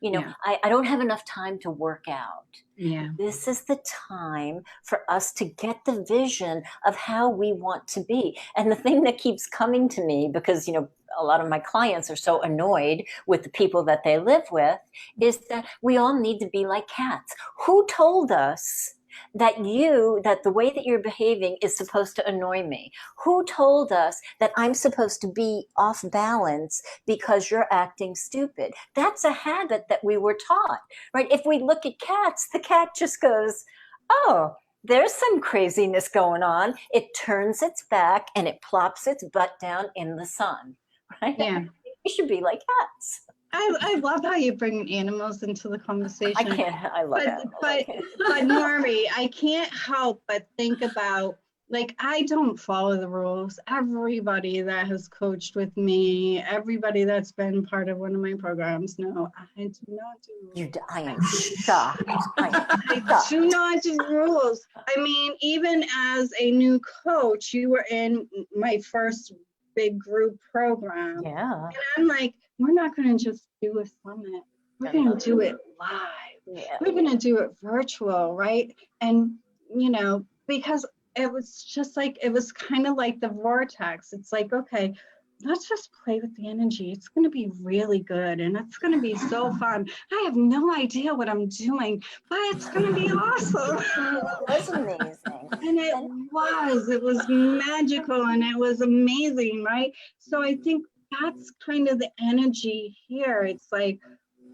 I don't have enough time to work out. Yeah. This is the time for us to get the vision of how we want to be. And the thing that keeps coming to me, because, a lot of my clients are so annoyed with the people that they live with, is that we all need to be like cats. Who told us that the way that you're behaving is supposed to annoy me? Who told us that I'm supposed to be off balance because you're acting stupid? That's a habit that we were taught, right? If we look at cats, the cat just goes, oh, there's some craziness going on. It turns its back and it plops its butt down in the sun, right? Yeah. We should be like cats. I love how you bring animals into the I conversation. can't, I love But, animals. but, but Nori, I can't help but think about, like, I don't follow the rules. Everybody that has coached with me, everybody that's been part of one of my programs, no, I do not do rules. I am shocked. I do not do rules. I mean, even as a new coach, you were in my first big group program. Yeah. And I'm like, we're not going to just do a summit. We're going to do it live. Yeah. We're going to do it virtual, right? And, you know, because it was just like, it was kind of like the vortex. It's like, okay, let's just play with the energy. It's going to be really good. And it's going to be so fun. I have no idea what I'm doing, but it's going to be awesome. It was amazing. And it was magical and it was amazing, right? So I think that's kind of the energy here. It's like,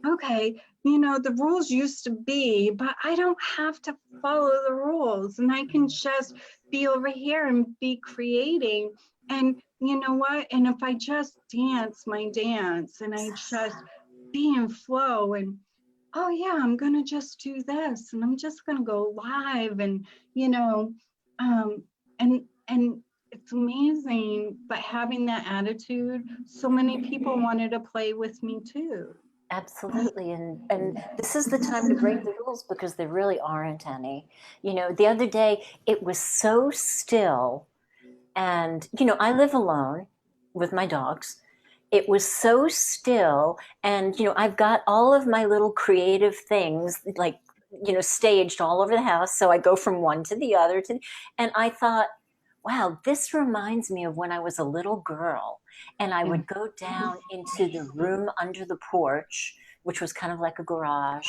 okay, you know, the rules used to be, but I don't have to follow the rules, and I can just be over here and be creating. And you know what? And if I just dance my dance and I just be in flow and, oh yeah, I'm going to just do this and I'm just going to go live and, you know, and it's amazing, but having that attitude, so many people wanted to play with me too. Absolutely. And this is the time to break the rules because there really aren't any. You know, the other day it was so still, and, you know, I live alone with my dogs. It was so still, and, you know, I've got all of my little creative things, like, you know, staged all over the house. So I go from one to the other and I thought, wow, this reminds me of when I was a little girl and I would go down into the room under the porch, which was kind of like a garage,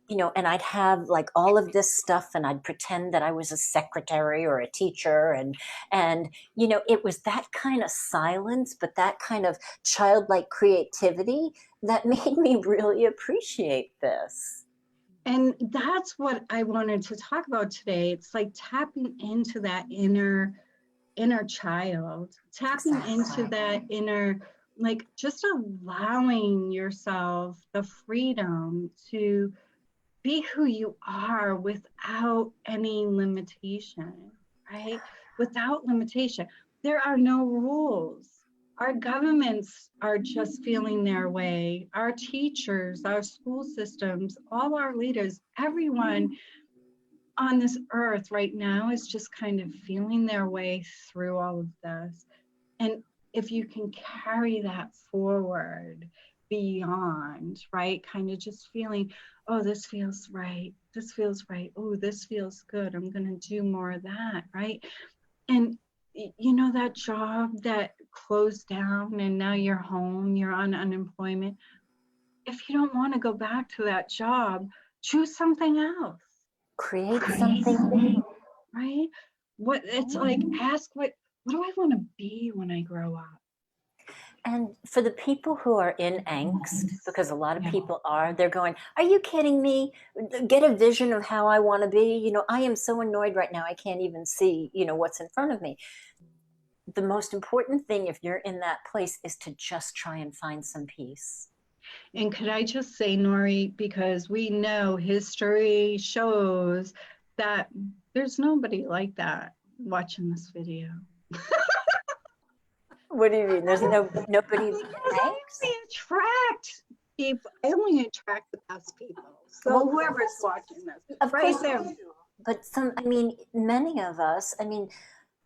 you know, and I'd have like all of this stuff and I'd pretend that I was a secretary or a teacher. And, you know, it was that kind of silence, but that kind of childlike creativity that made me really appreciate this. And that's what I wanted to talk about today. It's like tapping into that inner child, tapping into that inner, like just allowing yourself the freedom to be who you are without any limitation, right? Without limitation. There are no rules. Our governments are just feeling their way. Our teachers, our school systems, all our leaders, everyone on this earth right now is just kind of feeling their way through all of this. And if you can carry that forward beyond, right? Kind of just feeling, oh, this feels right. This feels right. Oh, this feels good. I'm going to do more of that, right? And you know, that job that closed down and now you're home, you're on unemployment. If you don't want to go back to that job, choose something else. Create something, right? What it's like, ask what do I want to be when I grow up? and for the people who are in angst, because a lot of people are, they're going, are you kidding me? Get a vision of how I want to be. You know, I am so annoyed right now. I can't even see, you know, what's in front of me. The most important thing, if you're in that place, is to just try and find some peace. And could I just say, Nori, because we know history shows that there's nobody like that watching this video. What do you mean? There's nobody. I attract people. I only attract the best people. So Well, whoever's watching this, Of right course, there. but I mean, many of us, I mean,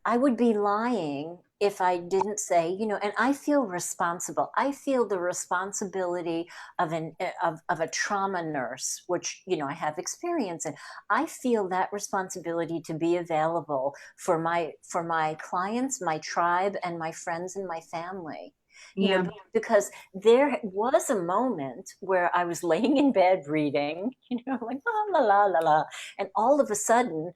I would be lying if I didn't say, you know, and I feel responsible. I feel the responsibility of a trauma nurse, which, you know, I have experience in. I feel that responsibility to be available for my clients, my tribe, and my friends and my family. You know, because there was a moment where I was laying in bed reading, you know, like la la la la la, and all of a sudden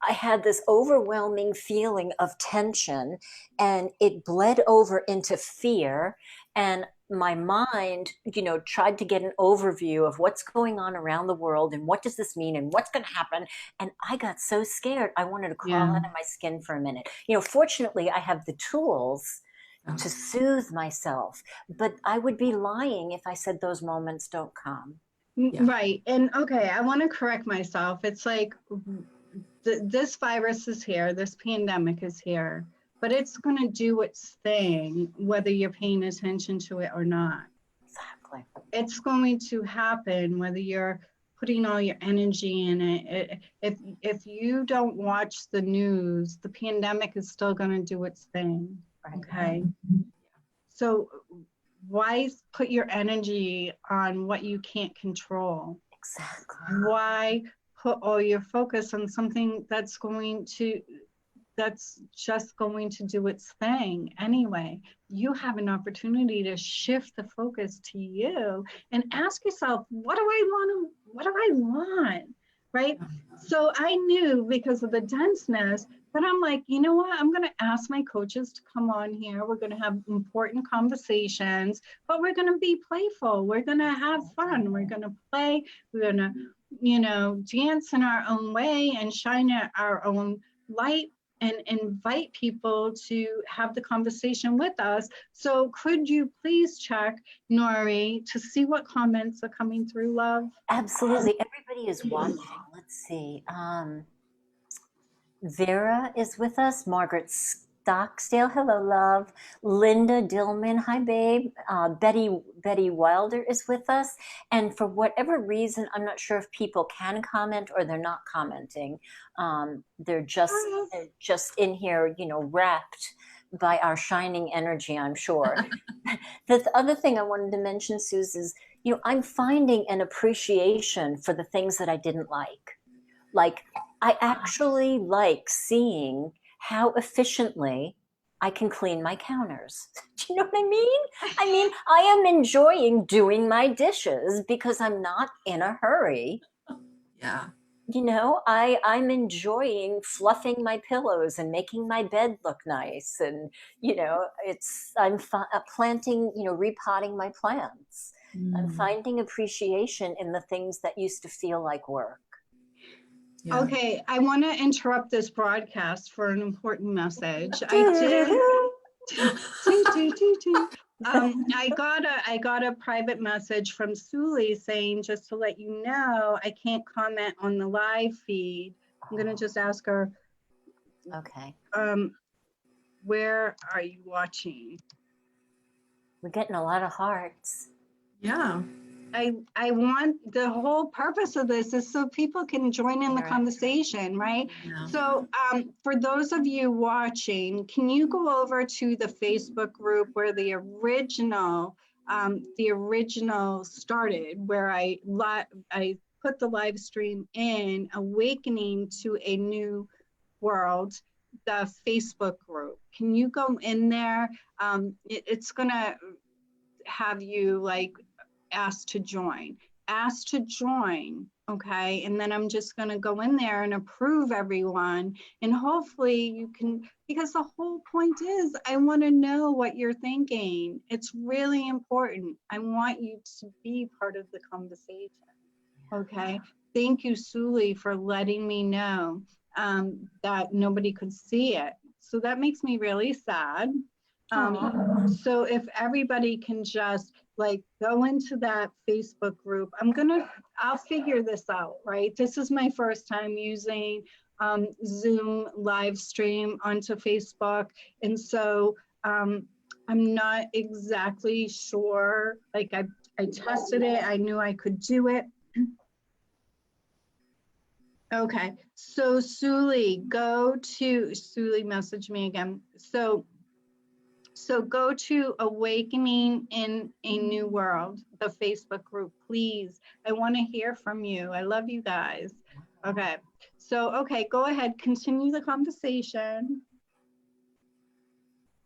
I had this overwhelming feeling of tension, and it bled over into fear. And my mind, tried to get an overview of what's going on around the world and what does this mean and what's going to happen. And I got so scared. I wanted to crawl Yeah. out of my skin for a minute. Fortunately, I have the tools to soothe myself, but I would be lying if I said those moments don't come. Yeah. Right. And okay, I want to correct myself. It's like this virus is here, this pandemic is here, but it's going to do its thing, whether you're paying attention to it or not. Exactly. It's going to happen whether you're putting all your energy in it. If you don't watch the news, the pandemic is still going to do its thing. Right. Okay. So why put your energy on what you can't control? Exactly. Why put all your focus on something that's just going to do its thing anyway? You have an opportunity to shift the focus to you and ask yourself, what do I want? Right? So I knew, because of the denseness, but I'm like, you know what? I'm going to ask my coaches to come on here. We're going to have important conversations, but we're going to be playful. We're going to have fun. We're going to play. We're going to, dance in our own way and shine our own light and invite people to have the conversation with us. So could you please check, Nori, to see what comments are coming through, love? Absolutely. Everybody is watching. Let's see. Vera is with us. Margaret Stocksdale, hello, love. Linda Dillman, hi, babe. Betty Wilder is with us. And for whatever reason, I'm not sure if people can comment or they're not commenting. They're just in here, wrapped by our shining energy, I'm sure. The other thing I wanted to mention, Suze, is, I'm finding an appreciation for the things that I didn't like. Like, I actually like seeing how efficiently I can clean my counters. Do you know what I mean? I mean, I am enjoying doing my dishes because I'm not in a hurry. Yeah. I'm enjoying fluffing my pillows and making my bed look nice. And, I'm planting, repotting my plants. I'm finding appreciation in the things that used to feel like work. Yeah. Okay, I want to interrupt this broadcast for an important message. I got a private message from Suli saying, just to let you know, I can't comment on the live feed. I'm going to just ask her. Okay. Where are you watching? We're getting a lot of hearts. Yeah. I want, the whole purpose of this is so people can join in the conversation, right? Yeah. So for those of you watching, can you go over to the Facebook group where the original started, where I put the live stream in, Awakening to a New World, the Facebook group. Can you go in there? It's gonna have you like asked to join, okay? And then I'm just gonna go in there and approve everyone. And hopefully you can, because the whole point is, I wanna know what you're thinking. It's really important. I want you to be part of the conversation, okay? Thank you, Suli, for letting me know that nobody could see it. So that makes me really sad. So if everybody can just like go into that Facebook group, I'll figure this out, right? This is my first time using Zoom live stream onto Facebook. And so I'm not exactly sure, like I tested it, I knew I could do it. Okay, so Suli messaged me again. So go to Awakening in a New World, the Facebook group, please. I want to hear from you. I love you guys. Okay, so, okay, go ahead, continue the conversation.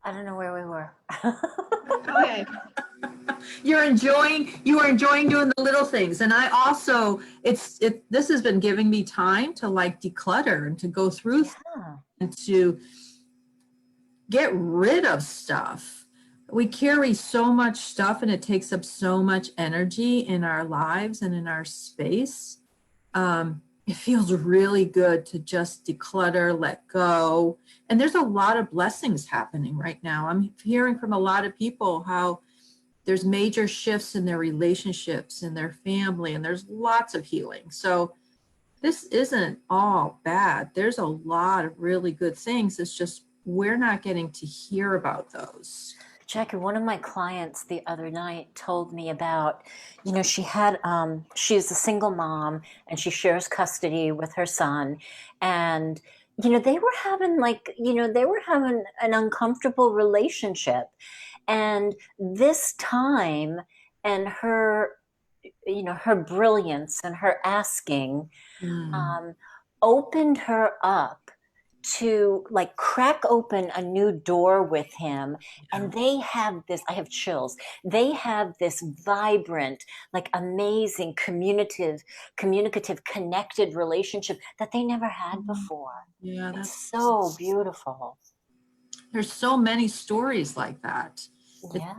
I don't know where we were. Okay. You are enjoying doing the little things. And I also, this has been giving me time to like declutter and to go through and to get rid of stuff. We carry so much stuff and it takes up so much energy in our lives and in our space. It feels really good to just declutter, let go. And there's a lot of blessings happening right now. I'm hearing from a lot of people how there's major shifts in their relationships, in their family, and there's lots of healing. So this isn't all bad. There's a lot of really good things. It's just we're not getting to hear about those. Jackie, one of my clients the other night told me about, she's a single mom and she shares custody with her son. And, they were having an uncomfortable relationship. And this time, and her brilliance and her asking opened her up to like crack open a new door with him. And they have this, I have chills, they have this vibrant, like amazing communicative, connected relationship that they never had before. Yeah, It's so beautiful. There's so many stories like that. Yeah.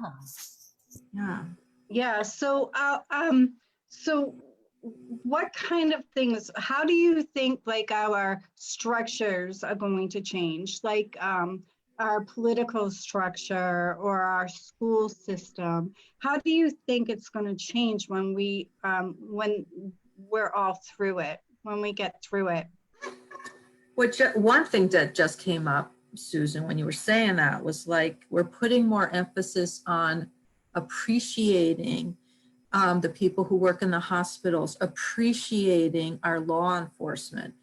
Yeah. Yeah. So what kind of things, how do you think like our structures are going to change? Like our political structure or our school system? How do you think it's going to change when we're all through it, when we get through it? Which one thing that just came up, Susan, when you were saying that was like, we're putting more emphasis on appreciating the people who work in the hospitals, appreciating our law enforcement.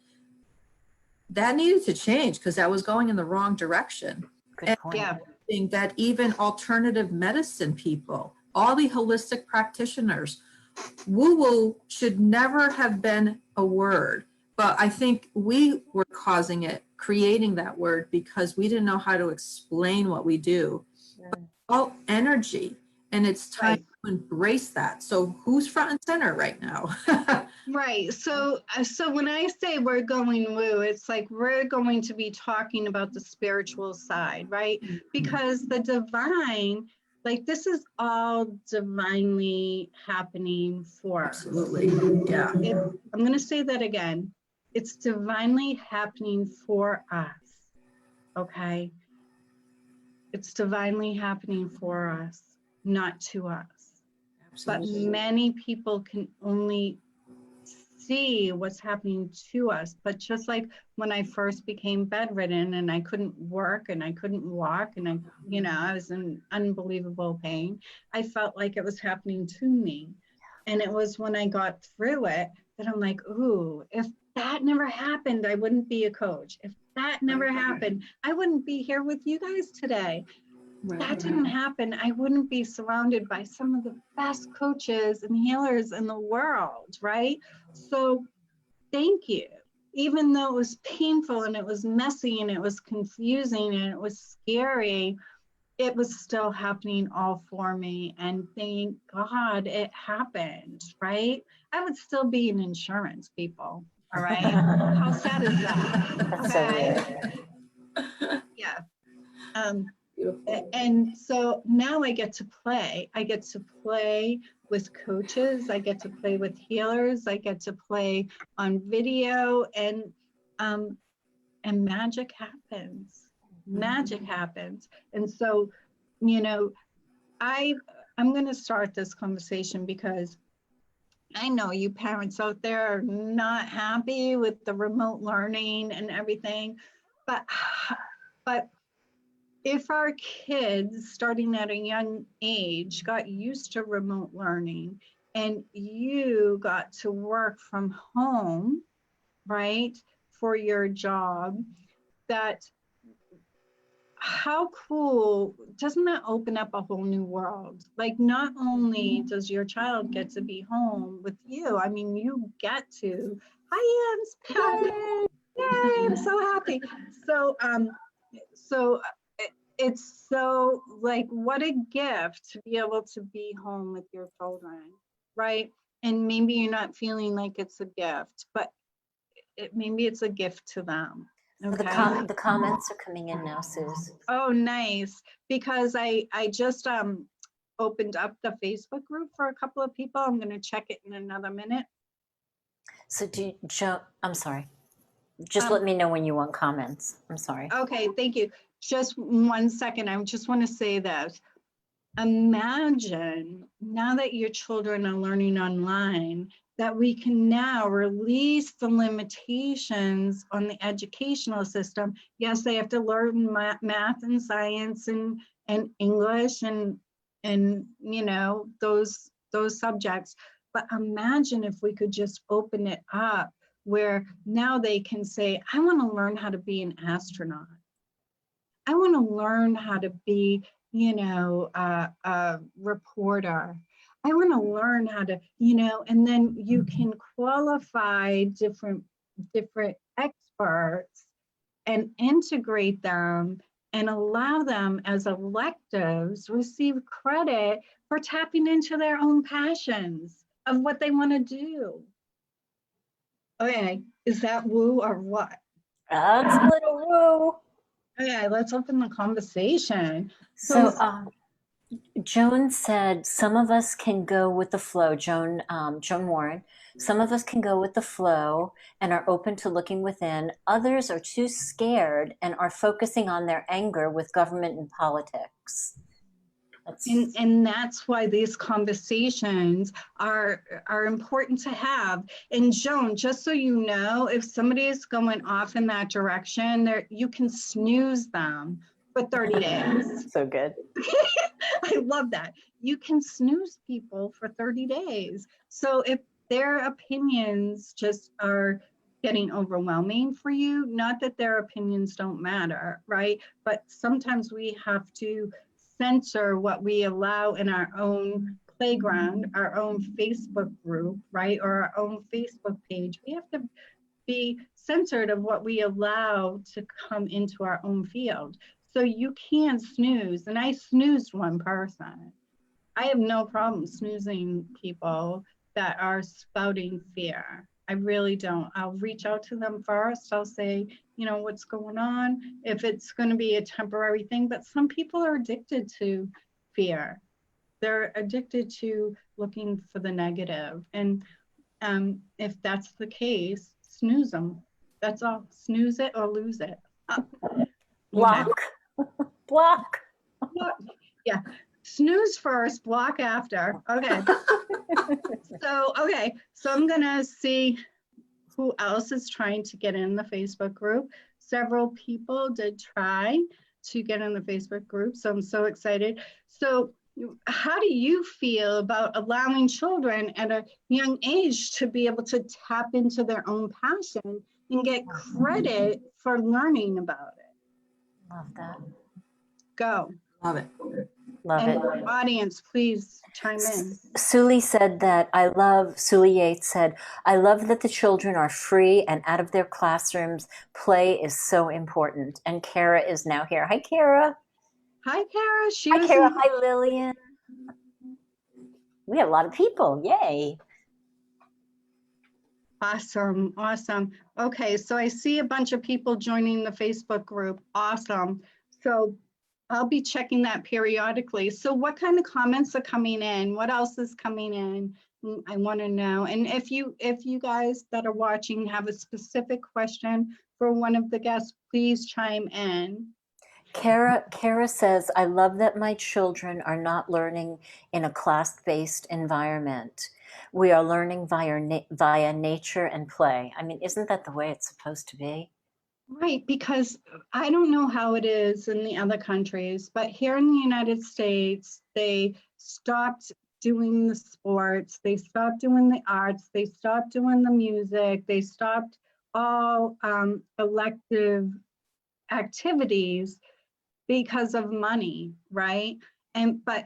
That needed to change because that was going in the wrong direction. Good point. Yeah. And that even alternative medicine people, all the holistic practitioners, woo-woo should never have been a word. But I think we were causing it, creating that word because we didn't know how to explain what we do. All energy, and it's time to embrace that. So who's front and center right now? Right. So when I say we're going woo, it's like we're going to be talking about the spiritual side, right? Because the divine, like this is all divinely happening for us. Absolutely. Yeah. I'm going to say that again. It's divinely happening for us. Okay. It's divinely happening for us, not to us. Absolutely. But many people can only see what's happening to us. But just like when I first became bedridden and I couldn't work and I couldn't walk and I was in unbelievable pain, I felt like it was happening to me. And it was when I got through it that I'm like, ooh, if that never happened, I wouldn't be a coach. If that never happened, I wouldn't be here with you guys today. That didn't happen, I wouldn't be surrounded by some of the best coaches and healers in the world, right? So thank you. Even though it was painful and it was messy and it was confusing and it was scary, it was still happening all for me. And thank God it happened, right? I would still be in insurance, people, all right? How sad is that? That's so weird. Yeah. Beautiful. And so now I get to play. I get to play with coaches. I get to play with healers. I get to play on video, and magic happens. Magic happens. And so, I'm going to start this conversation because I know you parents out there are not happy with the remote learning and everything, but if our kids starting at a young age got used to remote learning and you got to work from home, right, for your job, that how cool, doesn't that open up a whole new world? Like not only does your child get to be home with you, I mean, you get to, hi, Yay, I'm so happy. So it's so like, what a gift to be able to be home with your children, right? And maybe you're not feeling like it's a gift, but maybe it's a gift to them. So Okay. the comments are coming in now, Suze. Oh, nice. Because I just opened up the Facebook group for a couple of people. I'm going to check it in another minute. So I'm sorry. Just Um, let me know when you want comments. I'm sorry. Okay, thank you. Just 1 second. I just want to say this. Imagine now that your children are learning online, that we can now release the limitations on the educational system. Yes, they have to learn math and science and English and you know those subjects. But imagine if we could just open it up where now they can say, I want to learn how to be an astronaut. I want to learn how to be, you know, a reporter. I want to learn how to, you know, and then you can qualify different experts and integrate them and allow them as electives receive credit for tapping into their own passions of what they want to do. Okay, is that woo or what? That's a little woo. Okay, let's open the conversation. So Joan said some of us can go with the flow. Joan Warren. Some of us can go with the flow and are open to looking within. Others are too scared and are focusing on their anger with government and politics. And that's why these conversations are important to have. And Joan, just so you know, if somebody is going off in that direction, you can snooze them for 30 days. So good. I love that. You can snooze people for 30 days. So if their opinions just are getting overwhelming for you, not that their opinions don't matter, right? But sometimes we have to censor what we allow in our own playground, our own Facebook group, right? Or our own Facebook page. We have to be censored of what we allow to come into our own field. So you can snooze, and I snoozed one person. I have no problem snoozing people that are spouting fear. I really don't. I'll reach out to them first. I'll say, you know, what's going on, if it's going to be a temporary thing. But some people are addicted to fear. They're addicted to looking for the negative. And if that's the case, snooze them. That's all. Snooze it or lose it. Block. Block. Yeah. Snooze first, block after. Okay. So I'm gonna see who else is trying to get in the Facebook group. Several people did try to get in the Facebook group, so I'm so excited. So how do you feel about allowing children at a young age to be able to tap into their own passion and get credit for learning about it? Love that. Go. Love it. Love it. Audience, please chime in. Suli said that Suli Yates said, I love that the children are free and out of their classrooms. Play is so important. And Kara is now here. Hi, Kara. Hi, Kara. Hi, Kara. Hi, Lillian. We have a lot of people. Yay. Awesome. Awesome. Okay, so I see a bunch of people joining the Facebook group. Awesome. So I'll be checking that periodically. So what kind of comments are coming in? What else is coming in? I want to know. And if you guys that are watching have a specific question for one of the guests, please chime in. Kara says, I love that my children are not learning in a class-based environment. We are learning via nature and play. I mean, isn't that the way it's supposed to be? Right, because I don't know how it is in the other countries, but here in the United States, they stopped doing the sports, they stopped doing the arts, they stopped doing the music, they stopped all elective activities because of money, right? But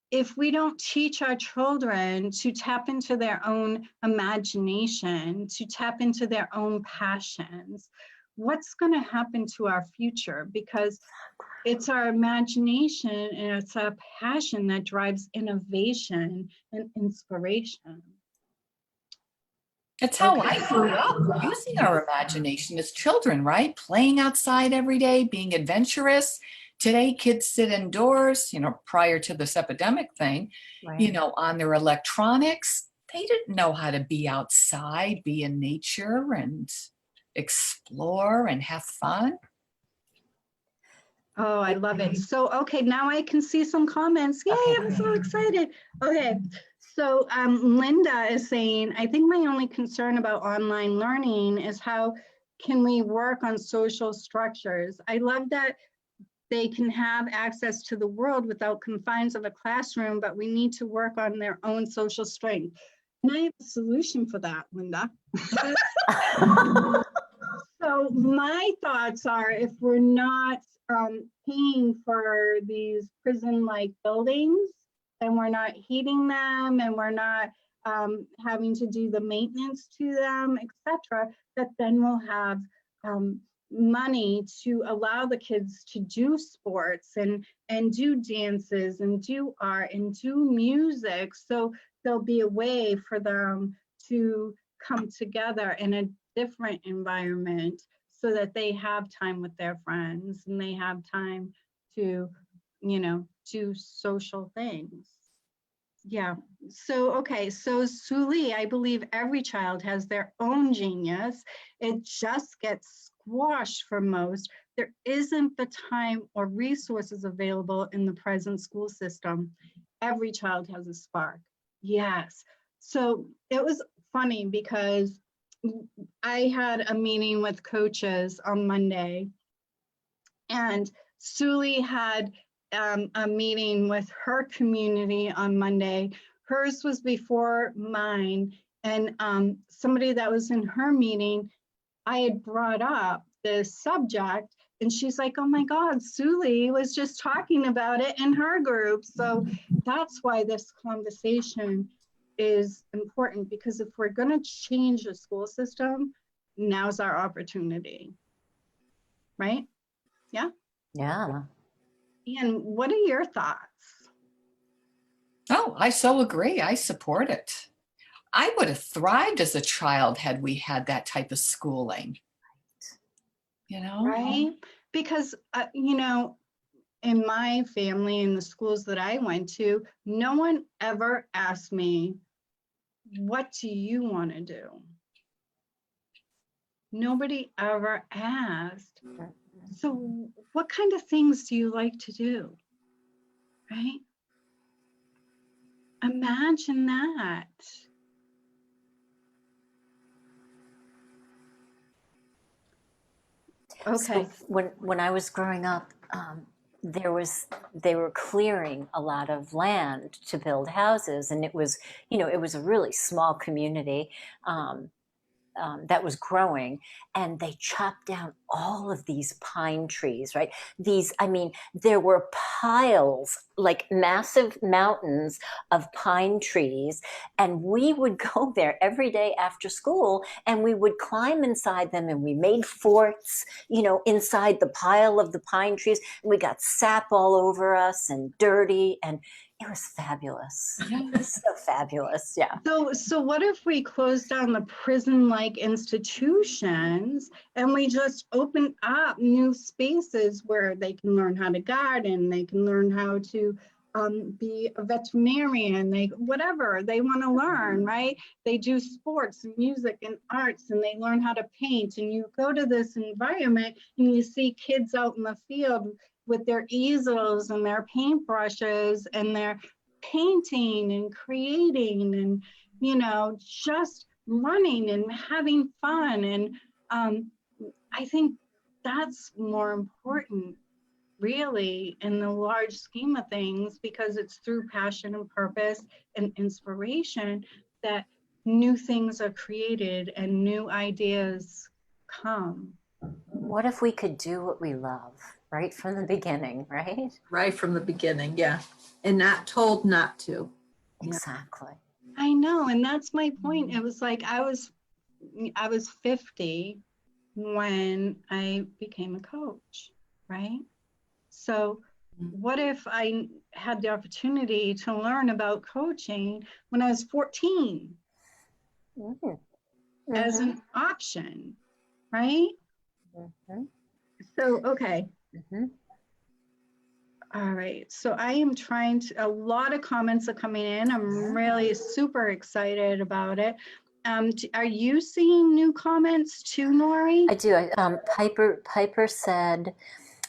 if we don't teach our children to tap into their own imagination, to tap into their own passions, what's going to happen to our future? Because it's our imagination and it's our passion that drives innovation and inspiration. It's how Okay. I grew up, using our imagination as children, right? Playing outside every day, being adventurous. Today, kids sit indoors, prior to this epidemic thing, Right. on their electronics. They didn't know how to be outside, be in nature and explore and have fun. Oh, I love it. So, okay, now I can see some comments. Yay, Okay, I'm so great. excited. Okay, so Linda is saying, I think my only concern about online learning is how can we work on social structures? I love that they can have access to the world without confines of a classroom, but we need to work on their own social strength. And I have a solution for that, Linda. So my thoughts are, if we're not paying for these prison-like buildings, and we're not heating them, and we're not having to do the maintenance to them, etc., that then we'll have money to allow the kids to do sports and do dances and do art and do music. So there'll be a way for them to come together in a different environment so that they have time with their friends and they have time to, do social things. Yeah. So, okay. So, Suli, I believe every child has their own genius. It just gets squashed for most. There isn't the time or resources available in the present school system. Every child has a spark. Yes. So, it was funny because I had a meeting with coaches on Monday, and Suli had a meeting with her community on Monday. Hers was before mine, and somebody that was in her meeting, I had brought up this subject, and she's like, oh my God, Suli was just talking about it in her group. So that's why this conversation is important, because if we're going to change the school system, now's our opportunity, right? Yeah. Yeah. And what are your thoughts? Oh, I so agree. I support it. I would have thrived as a child had we had that type of schooling. Right? Because, in my family, in the schools that I went to, no one ever asked me, what do you want to do? Nobody ever asked. So what kind of things do you like to do? Right? Imagine that. Okay. So when I was growing up, they were clearing a lot of land to build houses, and it was a really small community. That was growing, and they chopped down all of these pine trees, right? There were piles, like massive mountains of pine trees, and we would go there every day after school, and we would climb inside them, and we made forts, inside the pile of the pine trees. And we got sap all over us and dirty, and it was fabulous. So fabulous. Yeah. So what if we close down the prison-like institutions and we just open up new spaces where they can learn how to garden, they can learn how to be a veterinarian, whatever they want to learn, right? They do sports and music and arts, and they learn how to paint. And you go to this environment and you see kids out in the field with their easels and their paintbrushes, and their painting and creating and, just running and having fun. And I think that's more important, really, in the large scheme of things, because it's through passion and purpose and inspiration that new things are created and new ideas come. What if we could do what we love right from the beginning, right? Right from the beginning, yeah. And not told not to. Exactly. I know, and that's my point. It was like I was 50 when I became a coach, right? So what if I had the opportunity to learn about coaching when I was 14? Mm. as an option, right? So, okay. All right. So I am trying to, a lot of comments are coming in. I'm really super excited about it. Are you seeing new comments too, Nori? I do. Piper said,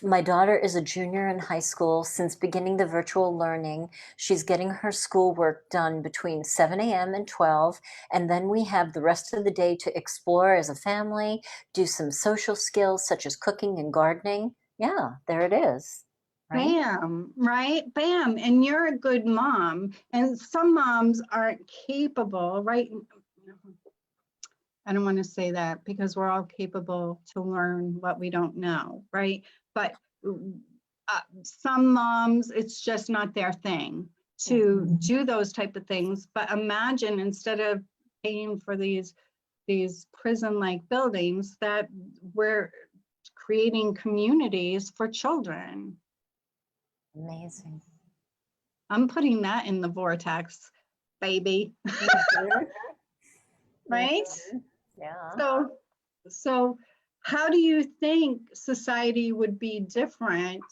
my daughter is a junior in high school. Since beginning the virtual learning, she's getting her schoolwork done between 7 a.m. and 12. And then we have the rest of the day to explore as a family, do some social skills such as cooking and gardening. Yeah, there it is. Right? Bam, right? Bam. And you're a good mom. And some moms aren't capable, right? I don't want to say that because we're all capable to learn what we don't know, right? But some moms, it's just not their thing to do those type of things. But imagine instead of paying for these prison-like buildings, that we're creating communities for children. Amazing. I'm putting that in the vortex, baby. Right? Yeah. So how do you think society would be different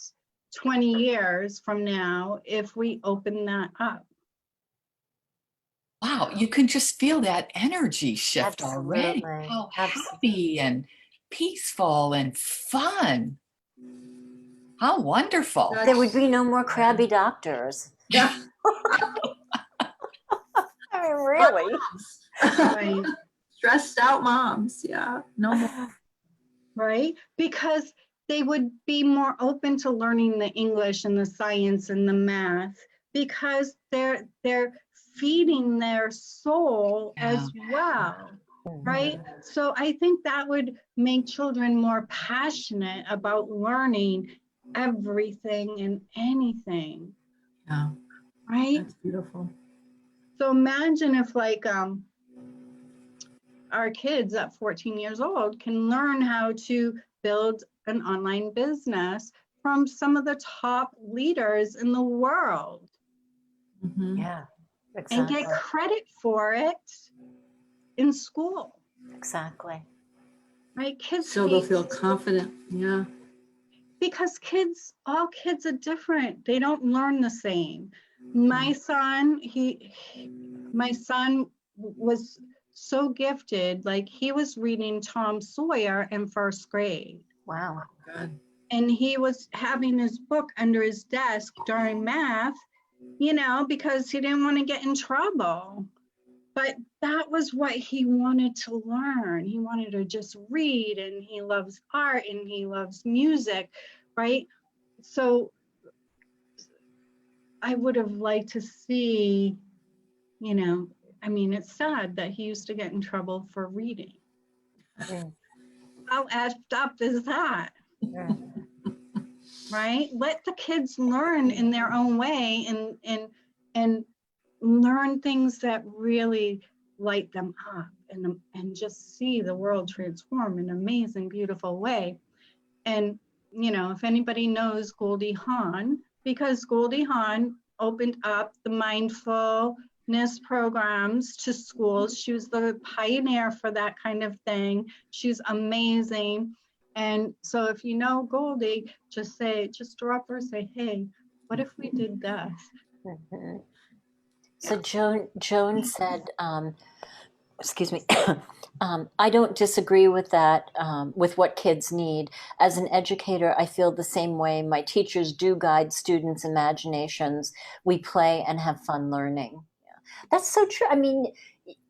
20 years from now if we open that up? Wow, you can just feel that energy shift already. Absolutely. How Absolutely. happy and peaceful and fun. How wonderful. There would be no more crabby doctors. Yeah. I mean, really. Right. Stressed out moms. Yeah. No more. Right? Because they would be more open to learning the English and the science and the math because they're feeding their soul as well. Right? So I think that would make children more passionate about learning everything and anything. Yeah. Right? That's beautiful. So imagine if like our kids at 14 years old can learn how to build an online business from some of the top leaders in the world. Yeah, exactly. And get credit for it in school. Exactly. Right? Kids So they'll feel confident. Yeah. Because all kids are different. They don't learn the same. My son was so gifted, like he was reading Tom Sawyer in first grade. Wow. Good. And he was having his book under his desk during math, because he didn't want to get in trouble. But that was what he wanted to learn. He wanted to just read, and he loves art and he loves music, right? So I would have liked to see, it's sad that he used to get in trouble for reading. How effed up is that? Right? Let the kids learn in their own way and learn things that really light them up and just see the world transform in an amazing, beautiful way. And, if anybody knows Goldie Hawn, because Goldie Hawn opened up the mindfulness programs to schools. She was the pioneer for that kind of thing. She's amazing. And so if you know Goldie, just drop her, say, hey, what if we did this? So Joan said, excuse me, I don't disagree with that, with what kids need. As an educator, I feel the same way. My teachers do guide students' imaginations. We play and have fun learning. Yeah. That's so true. I mean,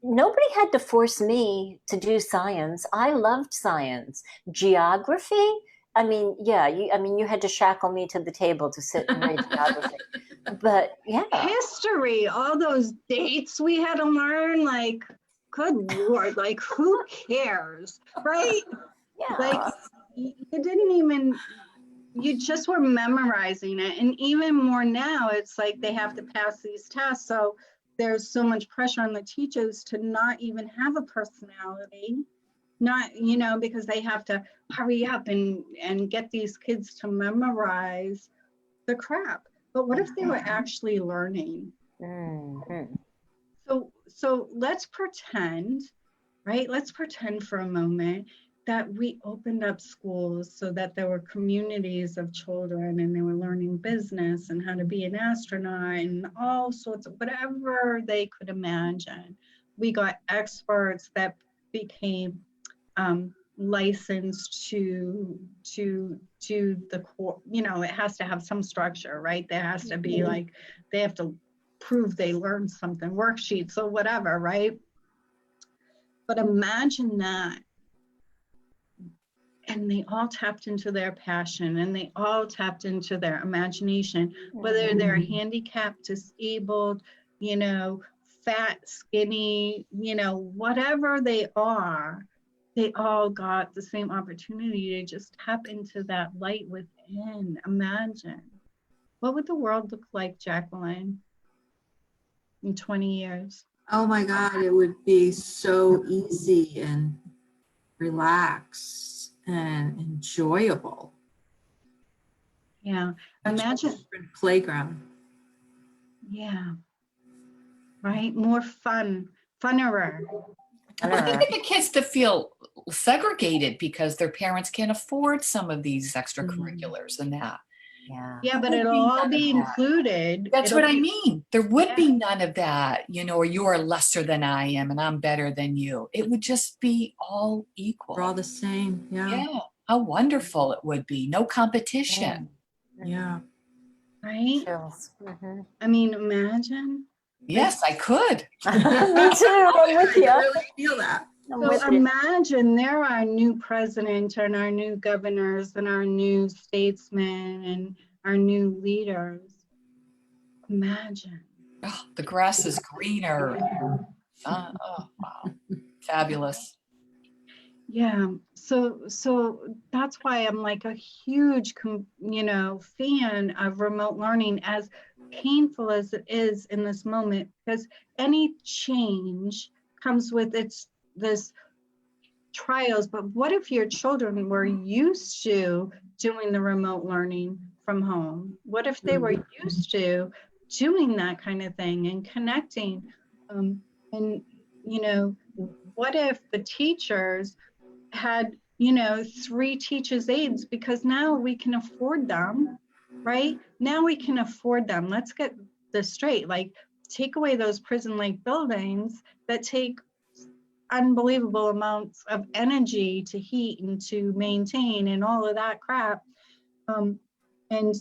nobody had to force me to do science. I loved science. Geography, I mean, yeah, you had to shackle me to the table to sit and read geography. But yeah. History, all those dates we had to learn, like, good Lord, like who cares, right? Yeah. Like you just were memorizing it. And even more now, it's like they have to pass these tests. So there's so much pressure on the teachers to not even have a personality, because they have to hurry up and get these kids to memorize the crap. But what if they were actually learning? So let's pretend right? Let's pretend for a moment that we opened up schools so that there were communities of children and they were learning business and how to be an astronaut and all sorts of whatever they could imagine. We got experts that became licensed to the core. You know, it has to have some structure, right? There has to be like, they have to prove they learned something, worksheets or whatever, right? But imagine that. And they all tapped into their passion and they all tapped into their imagination, whether they're handicapped, disabled, you know, fat, skinny, you know, whatever they all got the same opportunity to just tap into that light within. Imagine. What would the world look like, Jacqueline, in 20 years? Oh my God, it would be so easy and relaxed and enjoyable. Yeah. Such a Imagine. different playground. Yeah. Right? More fun, funner. Well, I think the kids to feel segregated because their parents can't afford some of these extracurriculars and that. Yeah. Yeah, but it'll all be included. That's It'll what I be- mean. There would Yeah. be none of that, you know, or you're lesser than I am and I'm better than you. It would just be all equal. We're all the same. Yeah. Yeah. How wonderful it would be. No competition. Yeah. Right? Chills. Mm-hmm. I mean, imagine. Yes, I could. Me too. I'm with I you. really feel that. I'm So with you. imagine there are new president and our new governors and our new statesmen and our new leaders. Imagine. Oh, the grass is greener. Oh, wow. Fabulous. Yeah. So that's why I'm like a huge, you know, fan of remote learning, as painful as it is in this moment, because any change comes with this trials. But what if your children were used to doing the remote learning from home? What if they were used to doing that kind of thing and connecting? And, you know, what if the teachers had, you know, 3 teachers' aides, because now we can afford them, right? Now we can afford them. Let's get this straight. Like, take away those prison-like buildings that take unbelievable amounts of energy to heat and to maintain and all of that crap. And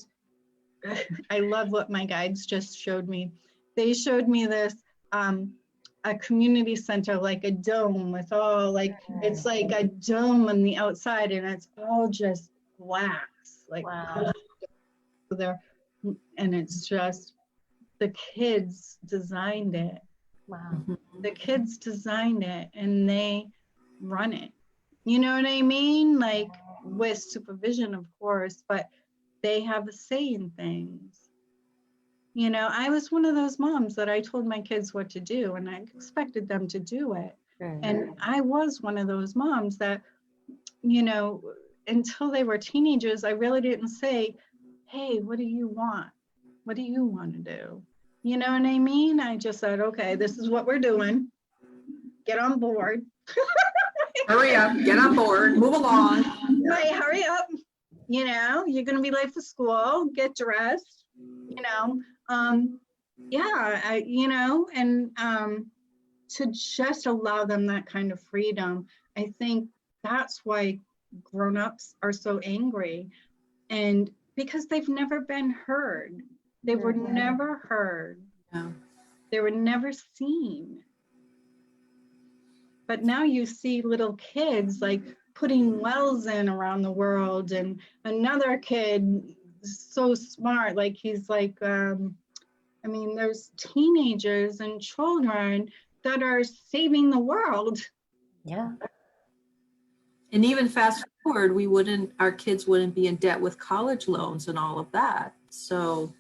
I love what my guides just showed me. They showed me this, a community center, like a dome with all like, it's like a dome on the outside and it's all just glass, like Wow. there, and it's just, the kids designed it. Wow. The kids designed it and they run it. You know what I mean? Like, with supervision, of course, but they have a say in things. You know, I was one of those moms that I told my kids what to do and I expected them to do it. And I was one of those moms that, you know, until they were teenagers, I really didn't say, hey, what do you want? What do you want to do? You know what I mean? I just said, okay, this is what we're doing. Get on board. Hurry up, get on board, move along. Right, hurry up. You know, you're going to be late for school, get dressed, you know. Yeah, you know, and to just allow them that kind of freedom. I think that's why grown-ups are so angry, and because they've never been heard. They were never heard. Yeah. They were never seen. But now you see little kids like putting wells in around the world, and another kid so smart, like he's like, I mean, there's teenagers and children that are saving the world. Yeah. And even fast forward, our kids wouldn't be in debt with college loans and all of that. So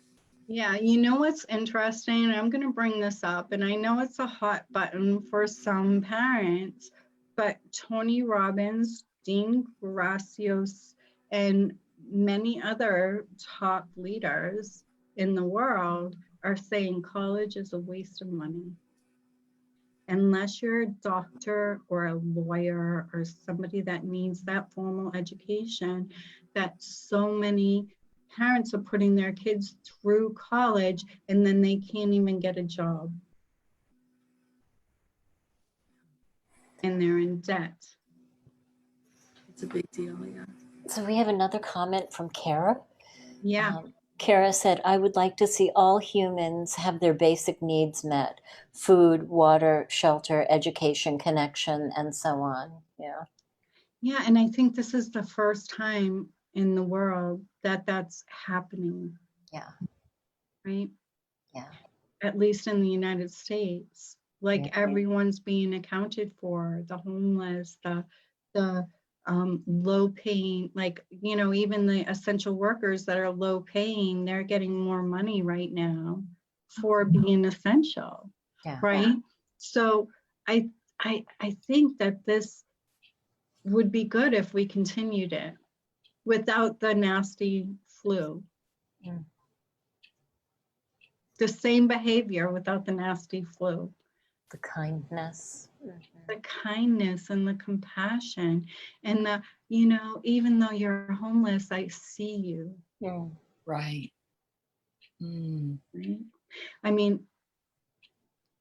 Yeah, you know what's interesting? I'm going to bring this up, and I know it's a hot button for some parents, but Tony Robbins, Dean Gracios, and many other top leaders in the world are saying college is a waste of money. unless you're a doctor or a lawyer or somebody that needs that formal education, that so many parents are putting their kids through college and then they can't even get a job. And they're in debt. It's a big deal, yeah. So we have another comment from Kara. Yeah. Kara said, I would like to see all humans have their basic needs met: food, water, shelter, education, connection, and so on. Yeah. Yeah, and I think this is the first time in the world that that's happening. Yeah. Right? Yeah. At least in the United States. Like Mhm. everyone's being accounted for, the homeless, the low paying, like, you know, even the essential workers that are low paying, they're getting more money right now for being essential. Yeah. Right? So I think that this would be good if we continued it without the nasty flu. Mm. The same behavior without the nasty flu. The kindness. Mhm. The kindness and the compassion and the, you know, even though you're homeless, I see you. Mm. Right. Mm. Right? I mean,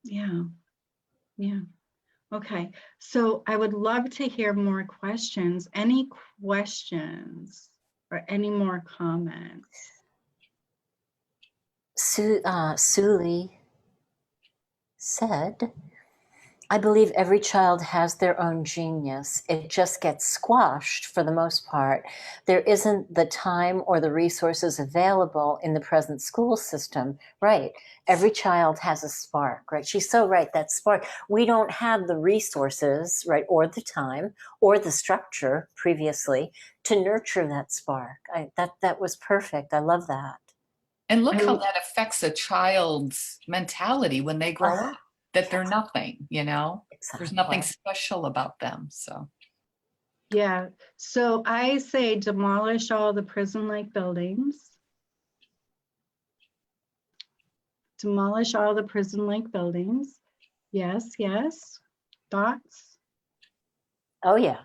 yeah. Okay, so I would love to hear more questions. Any questions or any more comments? Suli said, I believe every child has their own genius. It just gets squashed for the most part. There isn't the time or the resources available in the present school system. Right. Every child has a spark, right? She's so right. That spark. We don't have the resources, right, or the time or the structure previously to nurture that spark. That was perfect. I love that. And look how I- that affects a child's mentality when they grow up, that they're nothing, you know? There's nothing Exactly. special about them. So, Yeah, so I say demolish all the prison-like buildings. Demolish all the prison-like buildings. Yes, yes. Thoughts? Oh, yeah.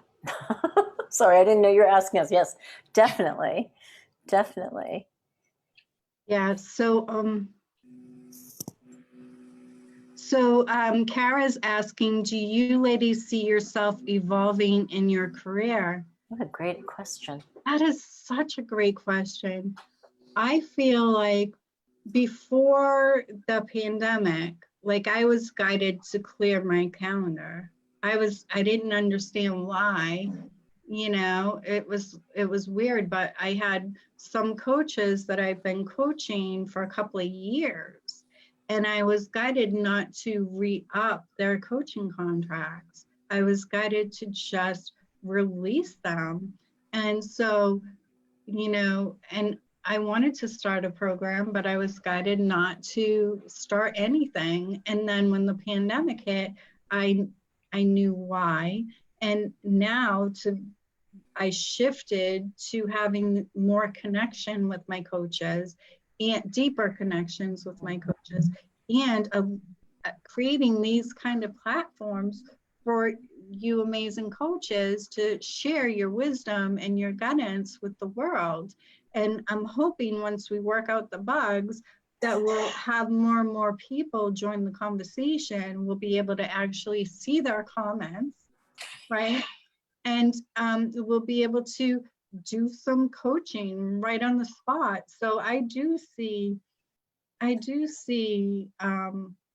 Sorry, I didn't know you were asking us. Yes, definitely. Definitely. Yeah, Kara's asking, do you ladies see yourself evolving in your career? What a great question. That is such a great question. I feel like before the pandemic, like I was guided to clear my calendar. I didn't understand why, you know, it was weird, but I had some coaches that I've been coaching for a couple of years, and I was guided not to re-up their coaching contracts. I was guided to just release them. And so, you know, and I wanted to start a program, but I was guided not to start anything. And then when the pandemic hit, I knew why. And now I shifted to having more connection with my coaches and deeper connections with my coaches, and creating these kind of platforms for you amazing coaches to share your wisdom and your guidance with the world. And I'm hoping once we work out the bugs that we'll have more and more people join the conversation. We'll be able to actually see their comments, right? And we'll be able to do some coaching right on the spot. So I do see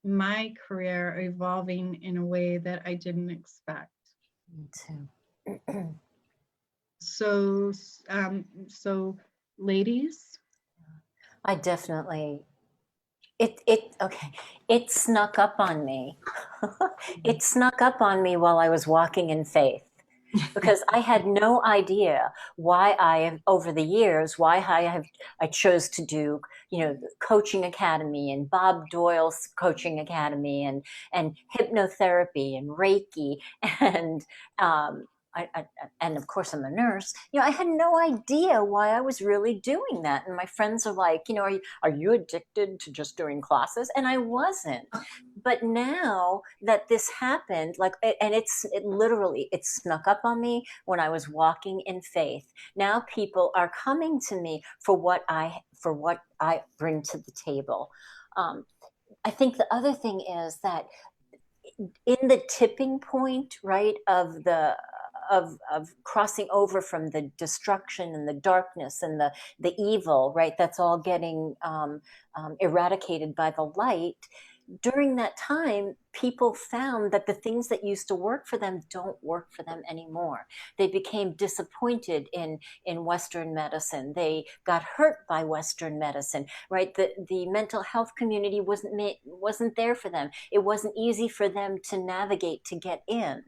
my career evolving in a way that I didn't expect. Me too. So, ladies, I definitely, okay. It snuck up on me. It snuck up on me while I was walking in faith, because I had no idea why over the years, I chose to do, you know, the coaching academy and Bob Doyle's coaching academy and hypnotherapy and Reiki and, I, and of course I'm a nurse. You know, I had no idea why I was really doing that. And my friends are like, you know, are you addicted to just doing classes? And I wasn't. but now that this happened, like, and it literally, it snuck up on me when I was walking in faith. Now people are coming to me for what I bring to the table. I think the other thing is that in the tipping point, right, of crossing over from the destruction and the darkness and the evil, right, that's all getting eradicated by the light. During that time, people found that the things that used to work for them don't work for them anymore. They became disappointed in Western medicine. They got hurt by Western medicine, right? The mental health community wasn't there for them. It wasn't easy for them to navigate to get in.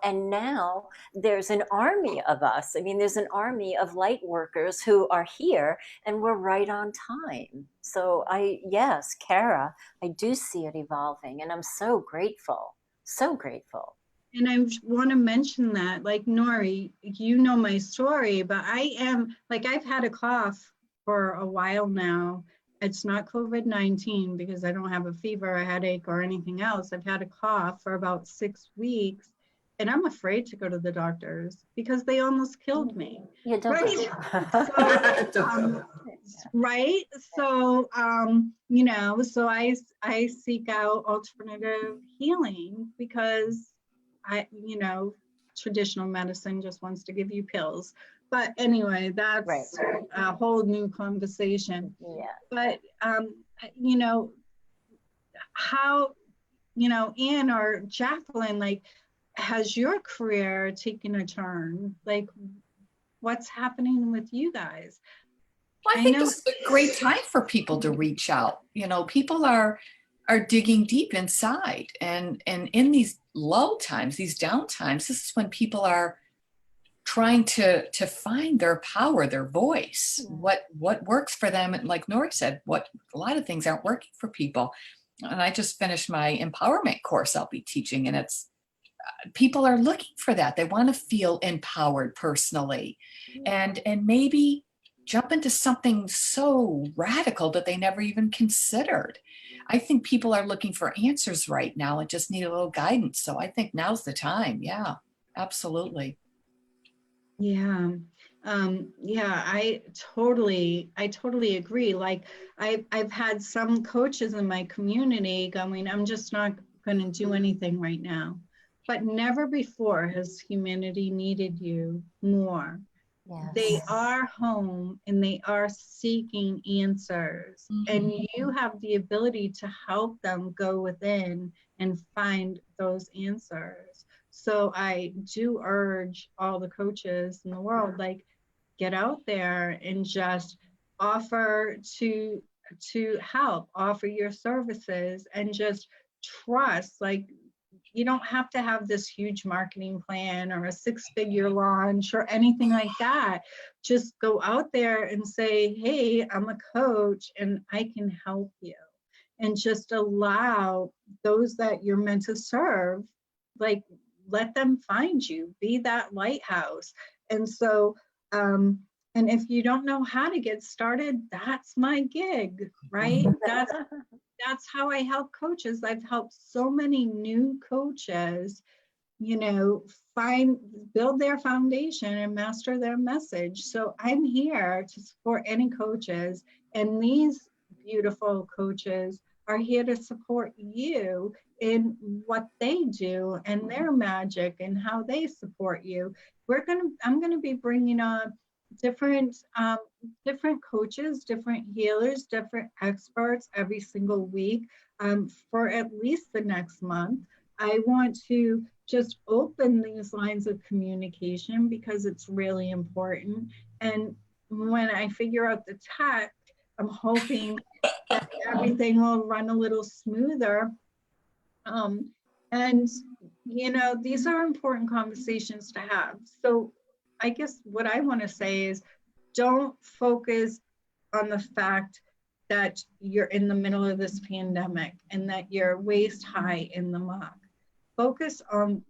And now there's an army of us. I mean, there's an army of light workers who are here, and we're right on time. So yes, Kara, I do see it evolving, and I'm so grateful, so grateful. And I want to mention that, like, Nori, you know my story, but I've had a cough for a while now. It's not COVID-19 because I don't have a fever, a headache, or anything else. I've had a cough for about 6 weeks, and I'm afraid to go to the doctors because they almost killed me. Yeah, don't Right? Right. So, so I seek out alternative healing because traditional medicine just wants to give you pills. But anyway, that's Right. a whole new conversation. Yeah. But, how, Anne or Jacqueline, like, has your career taken a turn? Like, what's happening with you guys? Well, I think this is a great time for people to reach out. People are digging deep inside, and in these lull times, these down times, this is when people are trying to find their power, their voice, what works for them. And like Nori said, a lot of things aren't working for people. And I just finished my empowerment course I'll be teaching, and it's people are looking for that. They want to feel empowered personally, and maybe jump into something so radical that they never even considered. I think people are looking for answers right now and just need a little guidance. So I think now's the time. Yeah, absolutely. Yeah. I totally agree. Like, I've had some coaches in my community going, I'm just not going to do anything right now. But never before has humanity needed you more. Yes. They are home and they are seeking answers, and you have the ability to help them go within and find those answers. So I do urge all the coaches in the world, like, get out there and just offer to help, offer your services, and just trust. Like, you don't have to have this huge marketing plan or a 6-figure launch or anything like that. Just go out there and say, hey, I'm a coach and I can help you. And just allow those that you're meant to serve, like, let them find you, be that lighthouse. And so, and if you don't know how to get started, that's my gig, right? That's how I help coaches. I've helped so many new coaches, build their foundation and master their message. So I'm here to support any coaches, and these beautiful coaches are here to support you in what they do and their magic and how they support you. I'm going to be bringing on different coaches, different healers, different experts every single week for at least the next month. I want to just open these lines of communication because it's really important. And when I figure out the tech, I'm hoping that everything will run a little smoother. And, these are important conversations to have. So I guess what I want to say is, don't focus on the fact that you're in the middle of this pandemic and that you're waist high in the muck. Focus on,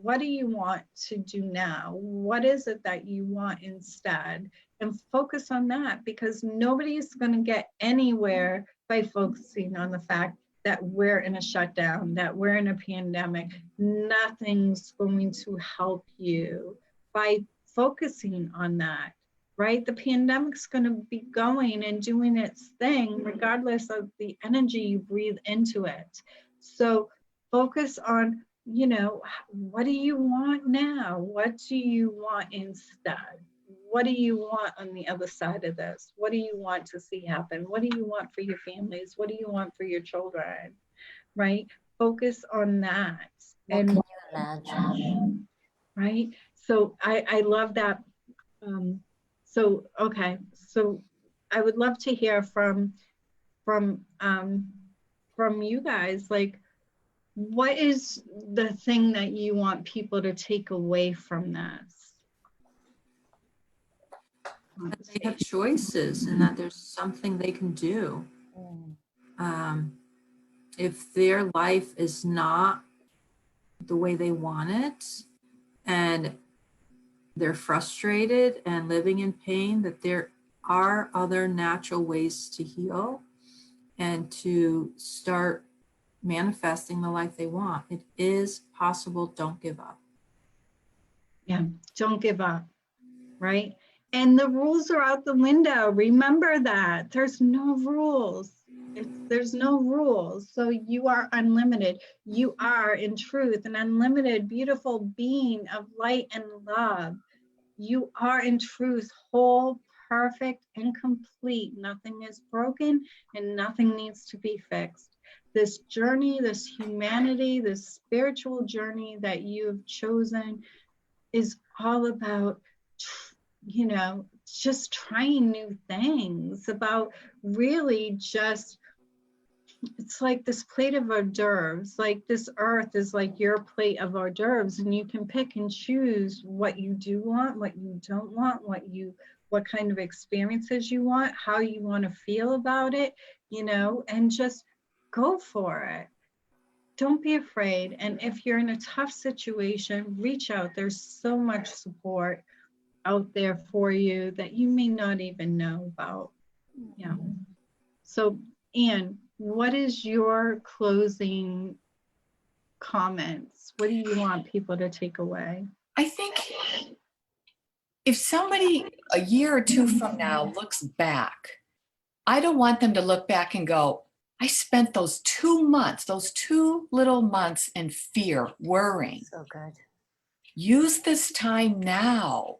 what do you want to do now? What is it that you want instead? And focus on that, because nobody's going to get anywhere by focusing on the fact that we're in a shutdown, that we're in a pandemic. Nothing's going to help you by focusing on that, right? The pandemic's going to be going and doing its thing regardless of the energy you breathe into it. So focus on, you know, what do you want now? What do you want instead? What do you want on the other side of this? What do you want to see happen? What do you want for your families? What do you want for your children? Right? Focus on that. What can you imagine? Right? So I love that. Okay. So I would love to hear from you guys, like, what is the thing that you want people to take away from this? That they have choices and that there's something they can do. If their life is not the way they want it and they're frustrated and living in pain, that there are other natural ways to heal and to start manifesting the life they want. It is possible. Don't give up. Yeah, don't give up, right? And the rules are out the window. Remember that. There's no rules. There's no rules. So you are unlimited. You are, in truth, an unlimited, beautiful being of light and love. You are, in truth, whole, perfect, and complete. Nothing is broken and nothing needs to be fixed. This journey, this humanity, this spiritual journey that you've chosen is all about, you know, just trying new things, about really just, it's like this plate of hors d'oeuvres. Like, this earth is like your plate of hors d'oeuvres, and you can pick and choose what you do want, what you don't want, what kind of experiences you want, how you want to feel about it, you know, and just go for it. Don't be afraid. And if you're in a tough situation, reach out. There's so much support out there for you that you may not even know about. Yeah. So, Anne, what is your closing comments? What do you want people to take away? I think if somebody a year or two from now looks back, I don't want them to look back and go, I spent those 2 months, those 2 little months in fear, worrying. So good. Use this time now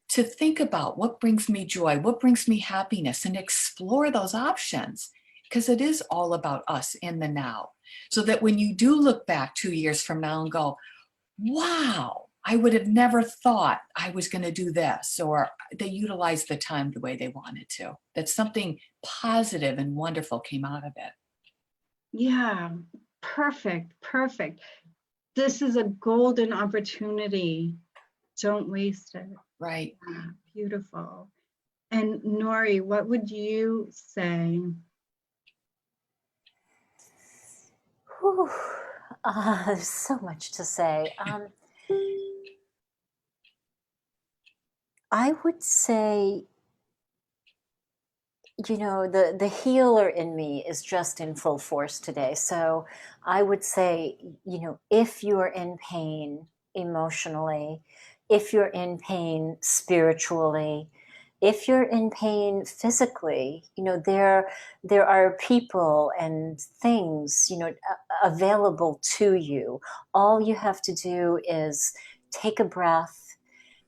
to think about what brings me joy, what brings me happiness, and explore those options, because it is all about us in the now. So that when you do look back 2 years from now and go, wow, I would have never thought I was going to do this, or they utilized the time the way they wanted to, that something positive and wonderful came out of it. Yeah, perfect, perfect. This is a golden opportunity. Don't waste it. Right. Yeah, beautiful. And Nori, what would you say? Whew. There's so much to say. I would say, you know, the healer in me is just in full force today. So I would say, you know, if you're in pain emotionally, if you're in pain spiritually, if you're in pain physically, you know, there are people and things, you know, available to you. All you have to do is take a breath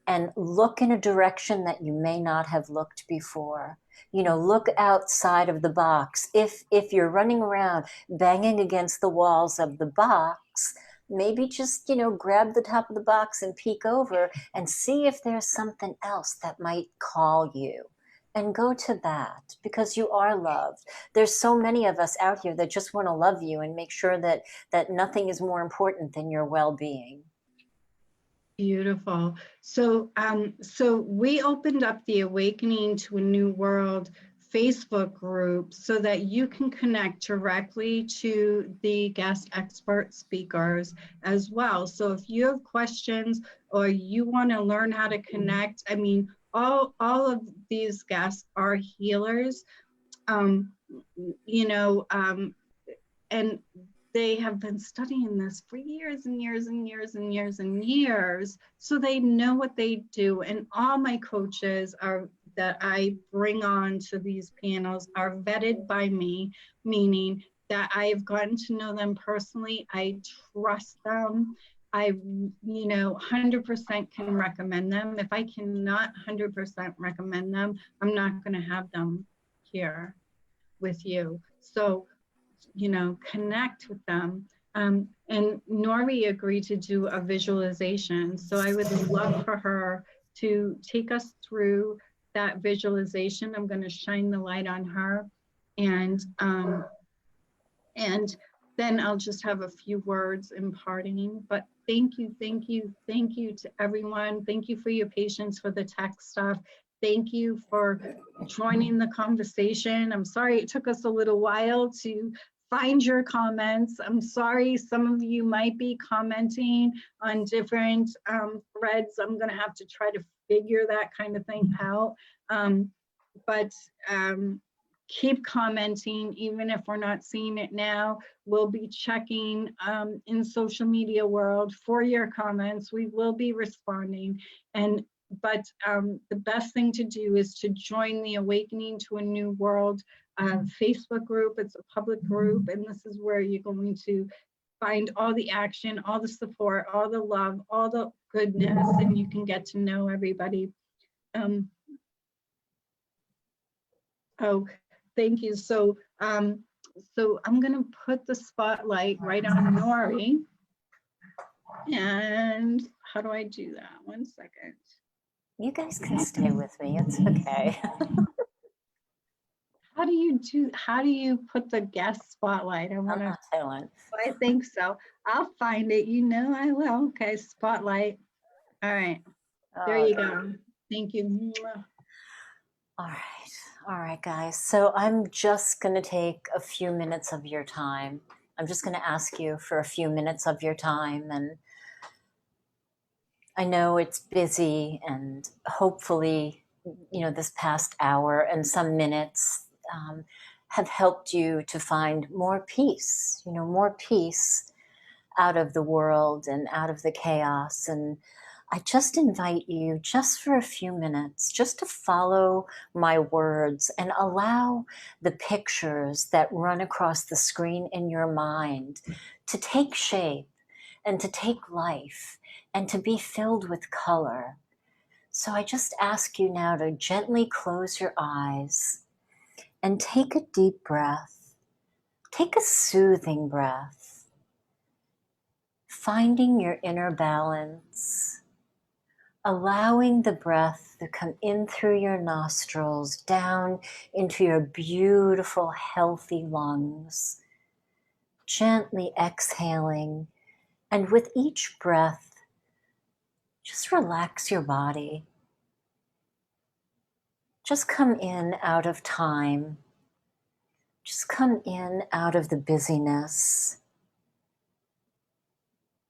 and look in a direction that you may not have looked before. You know, look outside of the box. If you're running around banging against the walls of the box, maybe just, you know, grab the top of the box and peek over and see if there's something else that might call you. And go to that, because you are loved. There's so many of us out here that just want to love you and make sure that nothing is more important than your well-being. Beautiful. So, so we opened up the Awakening to a New World Facebook group so that you can connect directly to the guest expert speakers as well. So if you have questions or you want to learn how to connect, I mean, all of these guests are healers. You know, and they have been studying this for years and years and years and years and years. So they know what they do. And all my coaches are that I bring on to these panels are vetted by me, meaning that I've gotten to know them personally. I trust them. I, 100% can recommend them. If I cannot 100% recommend them, I'm not going to have them here with you. So, connect with them. And Nori agreed to do a visualization. So I would love for her to take us through that visualization. I'm going to shine the light on her. And then I'll just have a few words imparting. But thank you to everyone. Thank you for your patience for the tech stuff. Thank you for joining the conversation. I'm sorry it took us a little while to find your comments. I'm sorry some of you might be commenting on different threads. I'm going to have to try to figure that kind of thing out. But keep commenting, even if we're not seeing it now. We'll be checking in social media world for your comments. We will be responding. But the best thing to do is to join the Awakening to a New World Facebook group. It's a public group, and this is where you're going to find all the action, all the support, all the love, all the goodness, and you can get to know everybody. Oh, thank you. So I'm going to put the spotlight right on Nori. And how do I do that? 1 second. You guys can stay with me. It's okay. How do you put the guest spotlight? I'm not telling. I think so. I'll find it. I will. Okay, spotlight. All right. There you go. Thank you. All right, guys. So I'm just going to take a few minutes of your time. I'm just going to ask you for a few minutes of your time. And I know it's busy, and hopefully, this past hour and some minutes have helped you to find more peace, more peace out of the world and out of the chaos. And I just invite you, just for a few minutes, just to follow my words and allow the pictures that run across the screen in your mind to take shape and to take life and to be filled with color. So I just ask you now to gently close your eyes and take a deep breath. Take a soothing breath, finding your inner balance, allowing the breath to come in through your nostrils, down into your beautiful, healthy lungs, gently exhaling. And with each breath, just relax your body. Just come in out of time. Just come in out of the busyness.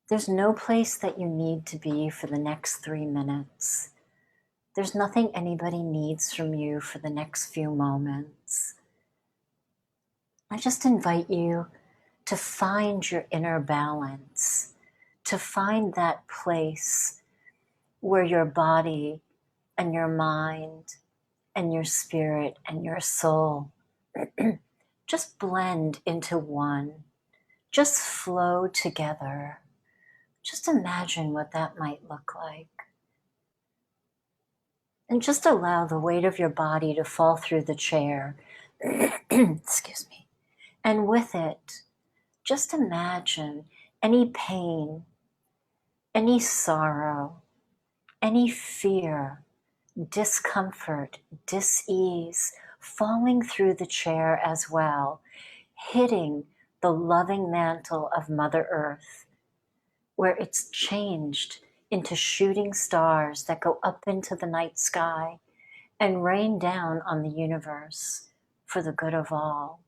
There's no place that you need to be for the next 3 minutes. There's nothing anybody needs from you for the next few moments. I just invite you to find your inner balance, to find that place where your body and your mind and your spirit and your soul just blend into one, just flow together. Just imagine what that might look like. And just allow the weight of your body to fall through the chair. Excuse me. And with it, just imagine any pain, any sorrow, any fear, discomfort, dis-ease falling through the chair as well, hitting the loving mantle of Mother Earth, where it's changed into shooting stars that go up into the night sky and rain down on the universe for the good of all.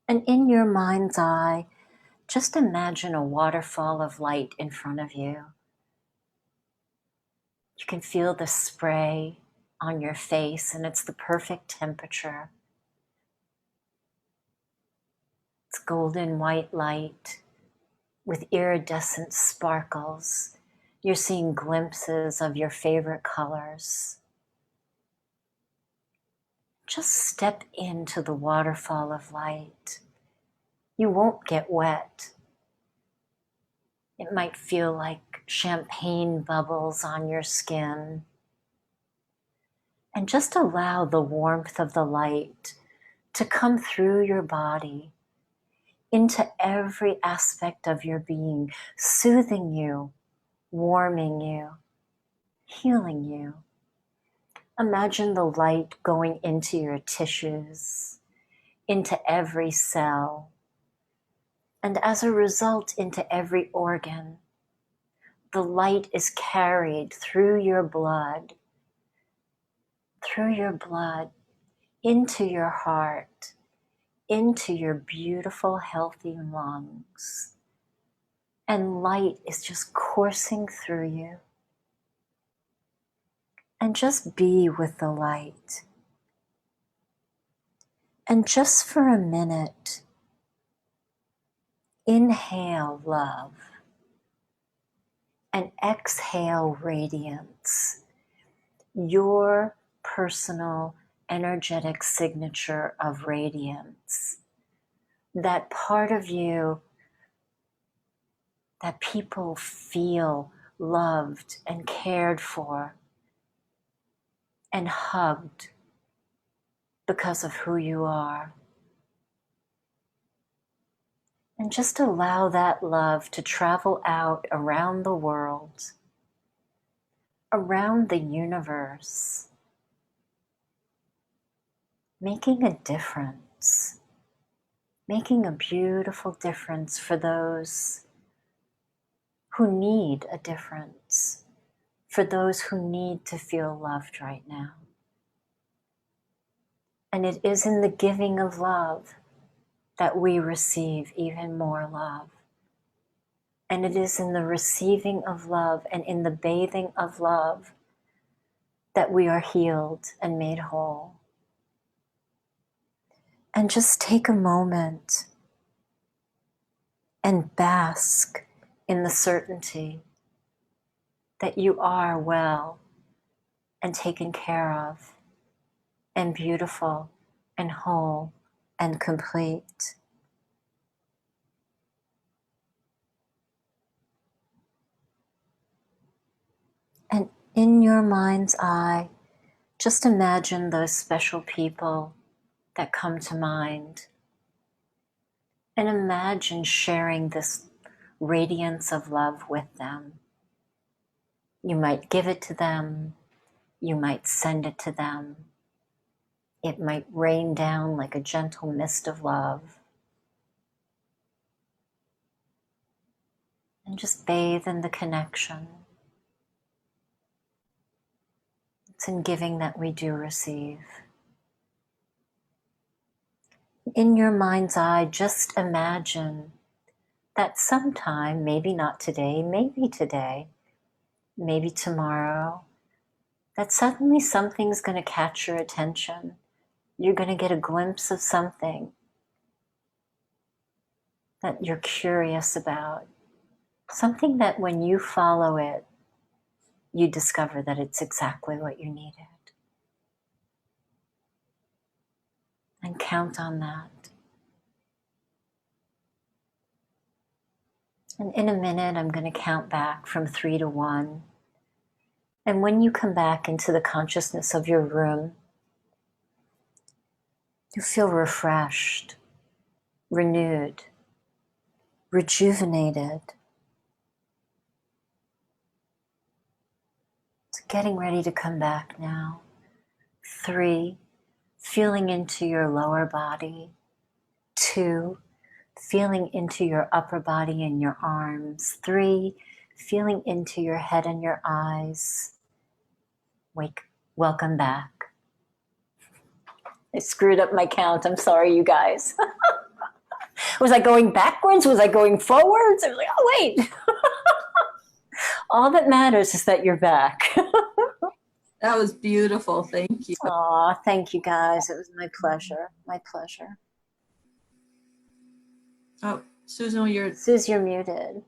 And in your mind's eye, just imagine a waterfall of light in front of you. You can feel the spray on your face, and it's the perfect temperature. It's It's golden white light with iridescent sparkles. You're seeing glimpses of your favorite colors. Just step into the waterfall of light. You won't get wet. It might feel like champagne bubbles on your skin. And just allow the warmth of the light to come through your body into every aspect of your being, soothing you, warming you, healing you. Imagine the light going into your tissues, into every cell, and as a result, into every organ. The light is carried through your blood, into your heart, into your beautiful, healthy lungs. And light is just coursing through you. And just be with the light. And just for a minute, inhale love and exhale radiance, your personal energetic signature of radiance, that part of you that people feel loved and cared for and hugged because of who you are. And just allow that love to travel out around the world, around the universe, making a difference, making a beautiful difference for those who need a difference, for those who need to feel loved right now. And it is in the giving of love that we receive even more love. And it is in the receiving of love and in the bathing of love that we are healed and made whole. And just take a moment and bask in the certainty that you are well and taken care of and beautiful and whole and complete. And in your mind's eye, just imagine those special people that come to mind. And imagine sharing this radiance of love with them. You might give it to them. You might send it to them. It might rain down like a gentle mist of love. And just bathe in the connection. It's in giving that we do receive. In your mind's eye, just imagine that sometime, maybe not today, maybe tomorrow, that suddenly something's going to catch your attention. You're going to get a glimpse of something that you're curious about. Something that when you follow it, you discover that it's exactly what you needed. And count on that. And in a minute, I'm going to count back from 3 to 1. And when you come back into the consciousness of your room, you feel refreshed, renewed, rejuvenated. So getting ready to come back now. 3, feeling into your lower body. 2, feeling into your upper body and your arms. 3, feeling into your head and your eyes. Welcome back. I screwed up my count. I'm sorry, you guys. Was I going backwards? Was I going forwards? I was like, oh, wait. All that matters is that you're back. That was beautiful. Thank you. Aw, thank you guys. It was my pleasure. My pleasure. Oh, Susan, you're, Suze, you're muted.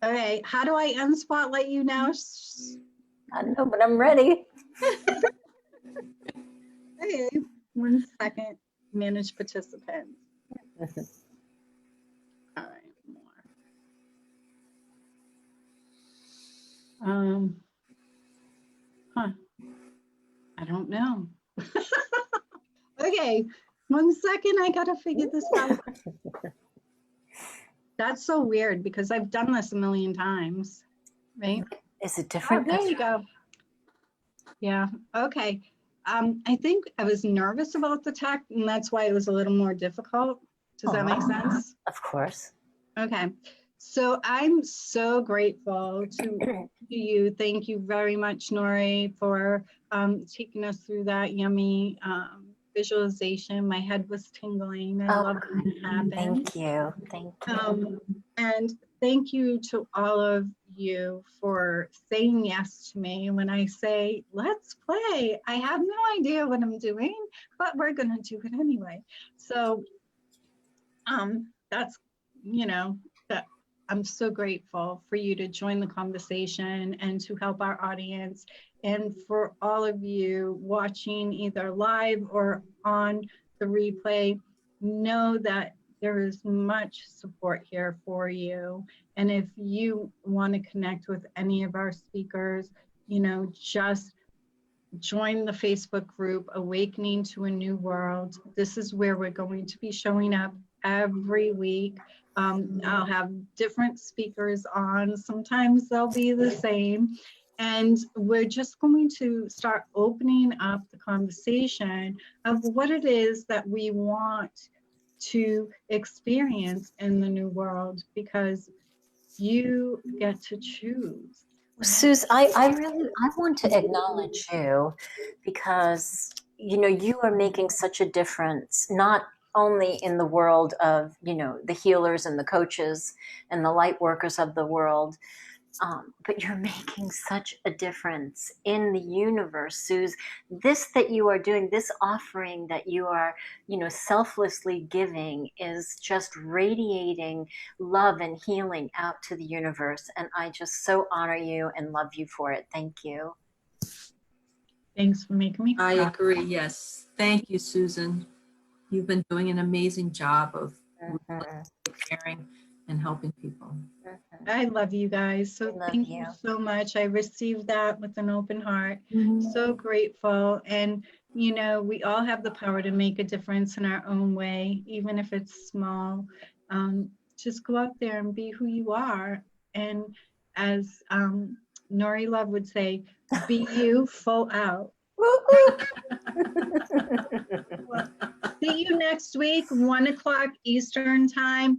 Okay, how do I unspotlight you now? I don't know, but I'm ready. Okay, 1 second. Manage participants. All right, more. I don't know. Okay, 1 second. I gotta figure this out. That's so weird because I've done this a million times, right? Is it Oh, different? there you go. Yeah, okay. I think I was nervous about the tech, and that's why it was a little more difficult. Does that make sense? Of course. Okay. So I'm so grateful to you. Thank you very much, Nori, for taking us through that yummy visualization. My head was tingling. I love when it happens. Thank you. Thank you. And thank you to all of you for saying yes to me when I say, let's play. I have no idea what I'm doing, but we're going to do it anyway. So that's, that I'm so grateful for you to join the conversation and to help our audience, and for all of you watching either live or on the replay. Know that there is much support here for you. And if you want to connect with any of our speakers, just join the Facebook group, Awakening to a New World. This is where we're going to be showing up every week. I'll have different speakers on. Sometimes they'll be the same. And we're just going to start opening up the conversation of what it is that we want to experience in the new world, because you get to choose. Suze, I want to acknowledge you because you are making such a difference, not only in the world of the healers and the coaches and the light workers of the world, but you're making such a difference in the universe, Suze. This that you are doing, this offering that you are, selflessly giving, is just radiating love and healing out to the universe. And I just so honor you and love you for it. Thank you. Thanks for making me I cry. agree. Yes. Thank you, Susan. You've been doing an amazing job of caring and helping people. I love you guys. So I love thank you you. so much. I received that with an open heart. Mhm. So grateful. And, we all have the power to make a difference in our own way, even if it's small. Just go out there and be who you are. And as Nori Love would say, be you full out. See you next week, 1:00 Eastern time.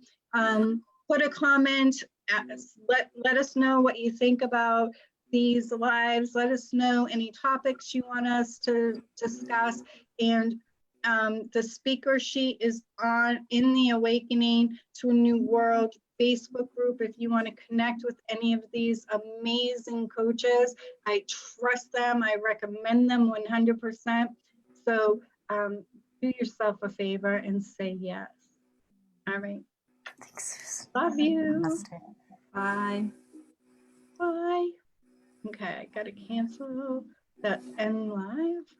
Put a comment. Let us know what you think about these lives. Let us know any topics you want us to discuss. And the speaker sheet is in the Awakening to a New World Facebook group. If you want to connect with any of these amazing coaches, I trust them. I recommend them 100%. So do yourself a favor and say yes. All right. Thanks, Suze. Love you. Namaste. Bye. Bye. Okay, I gotta cancel that end live.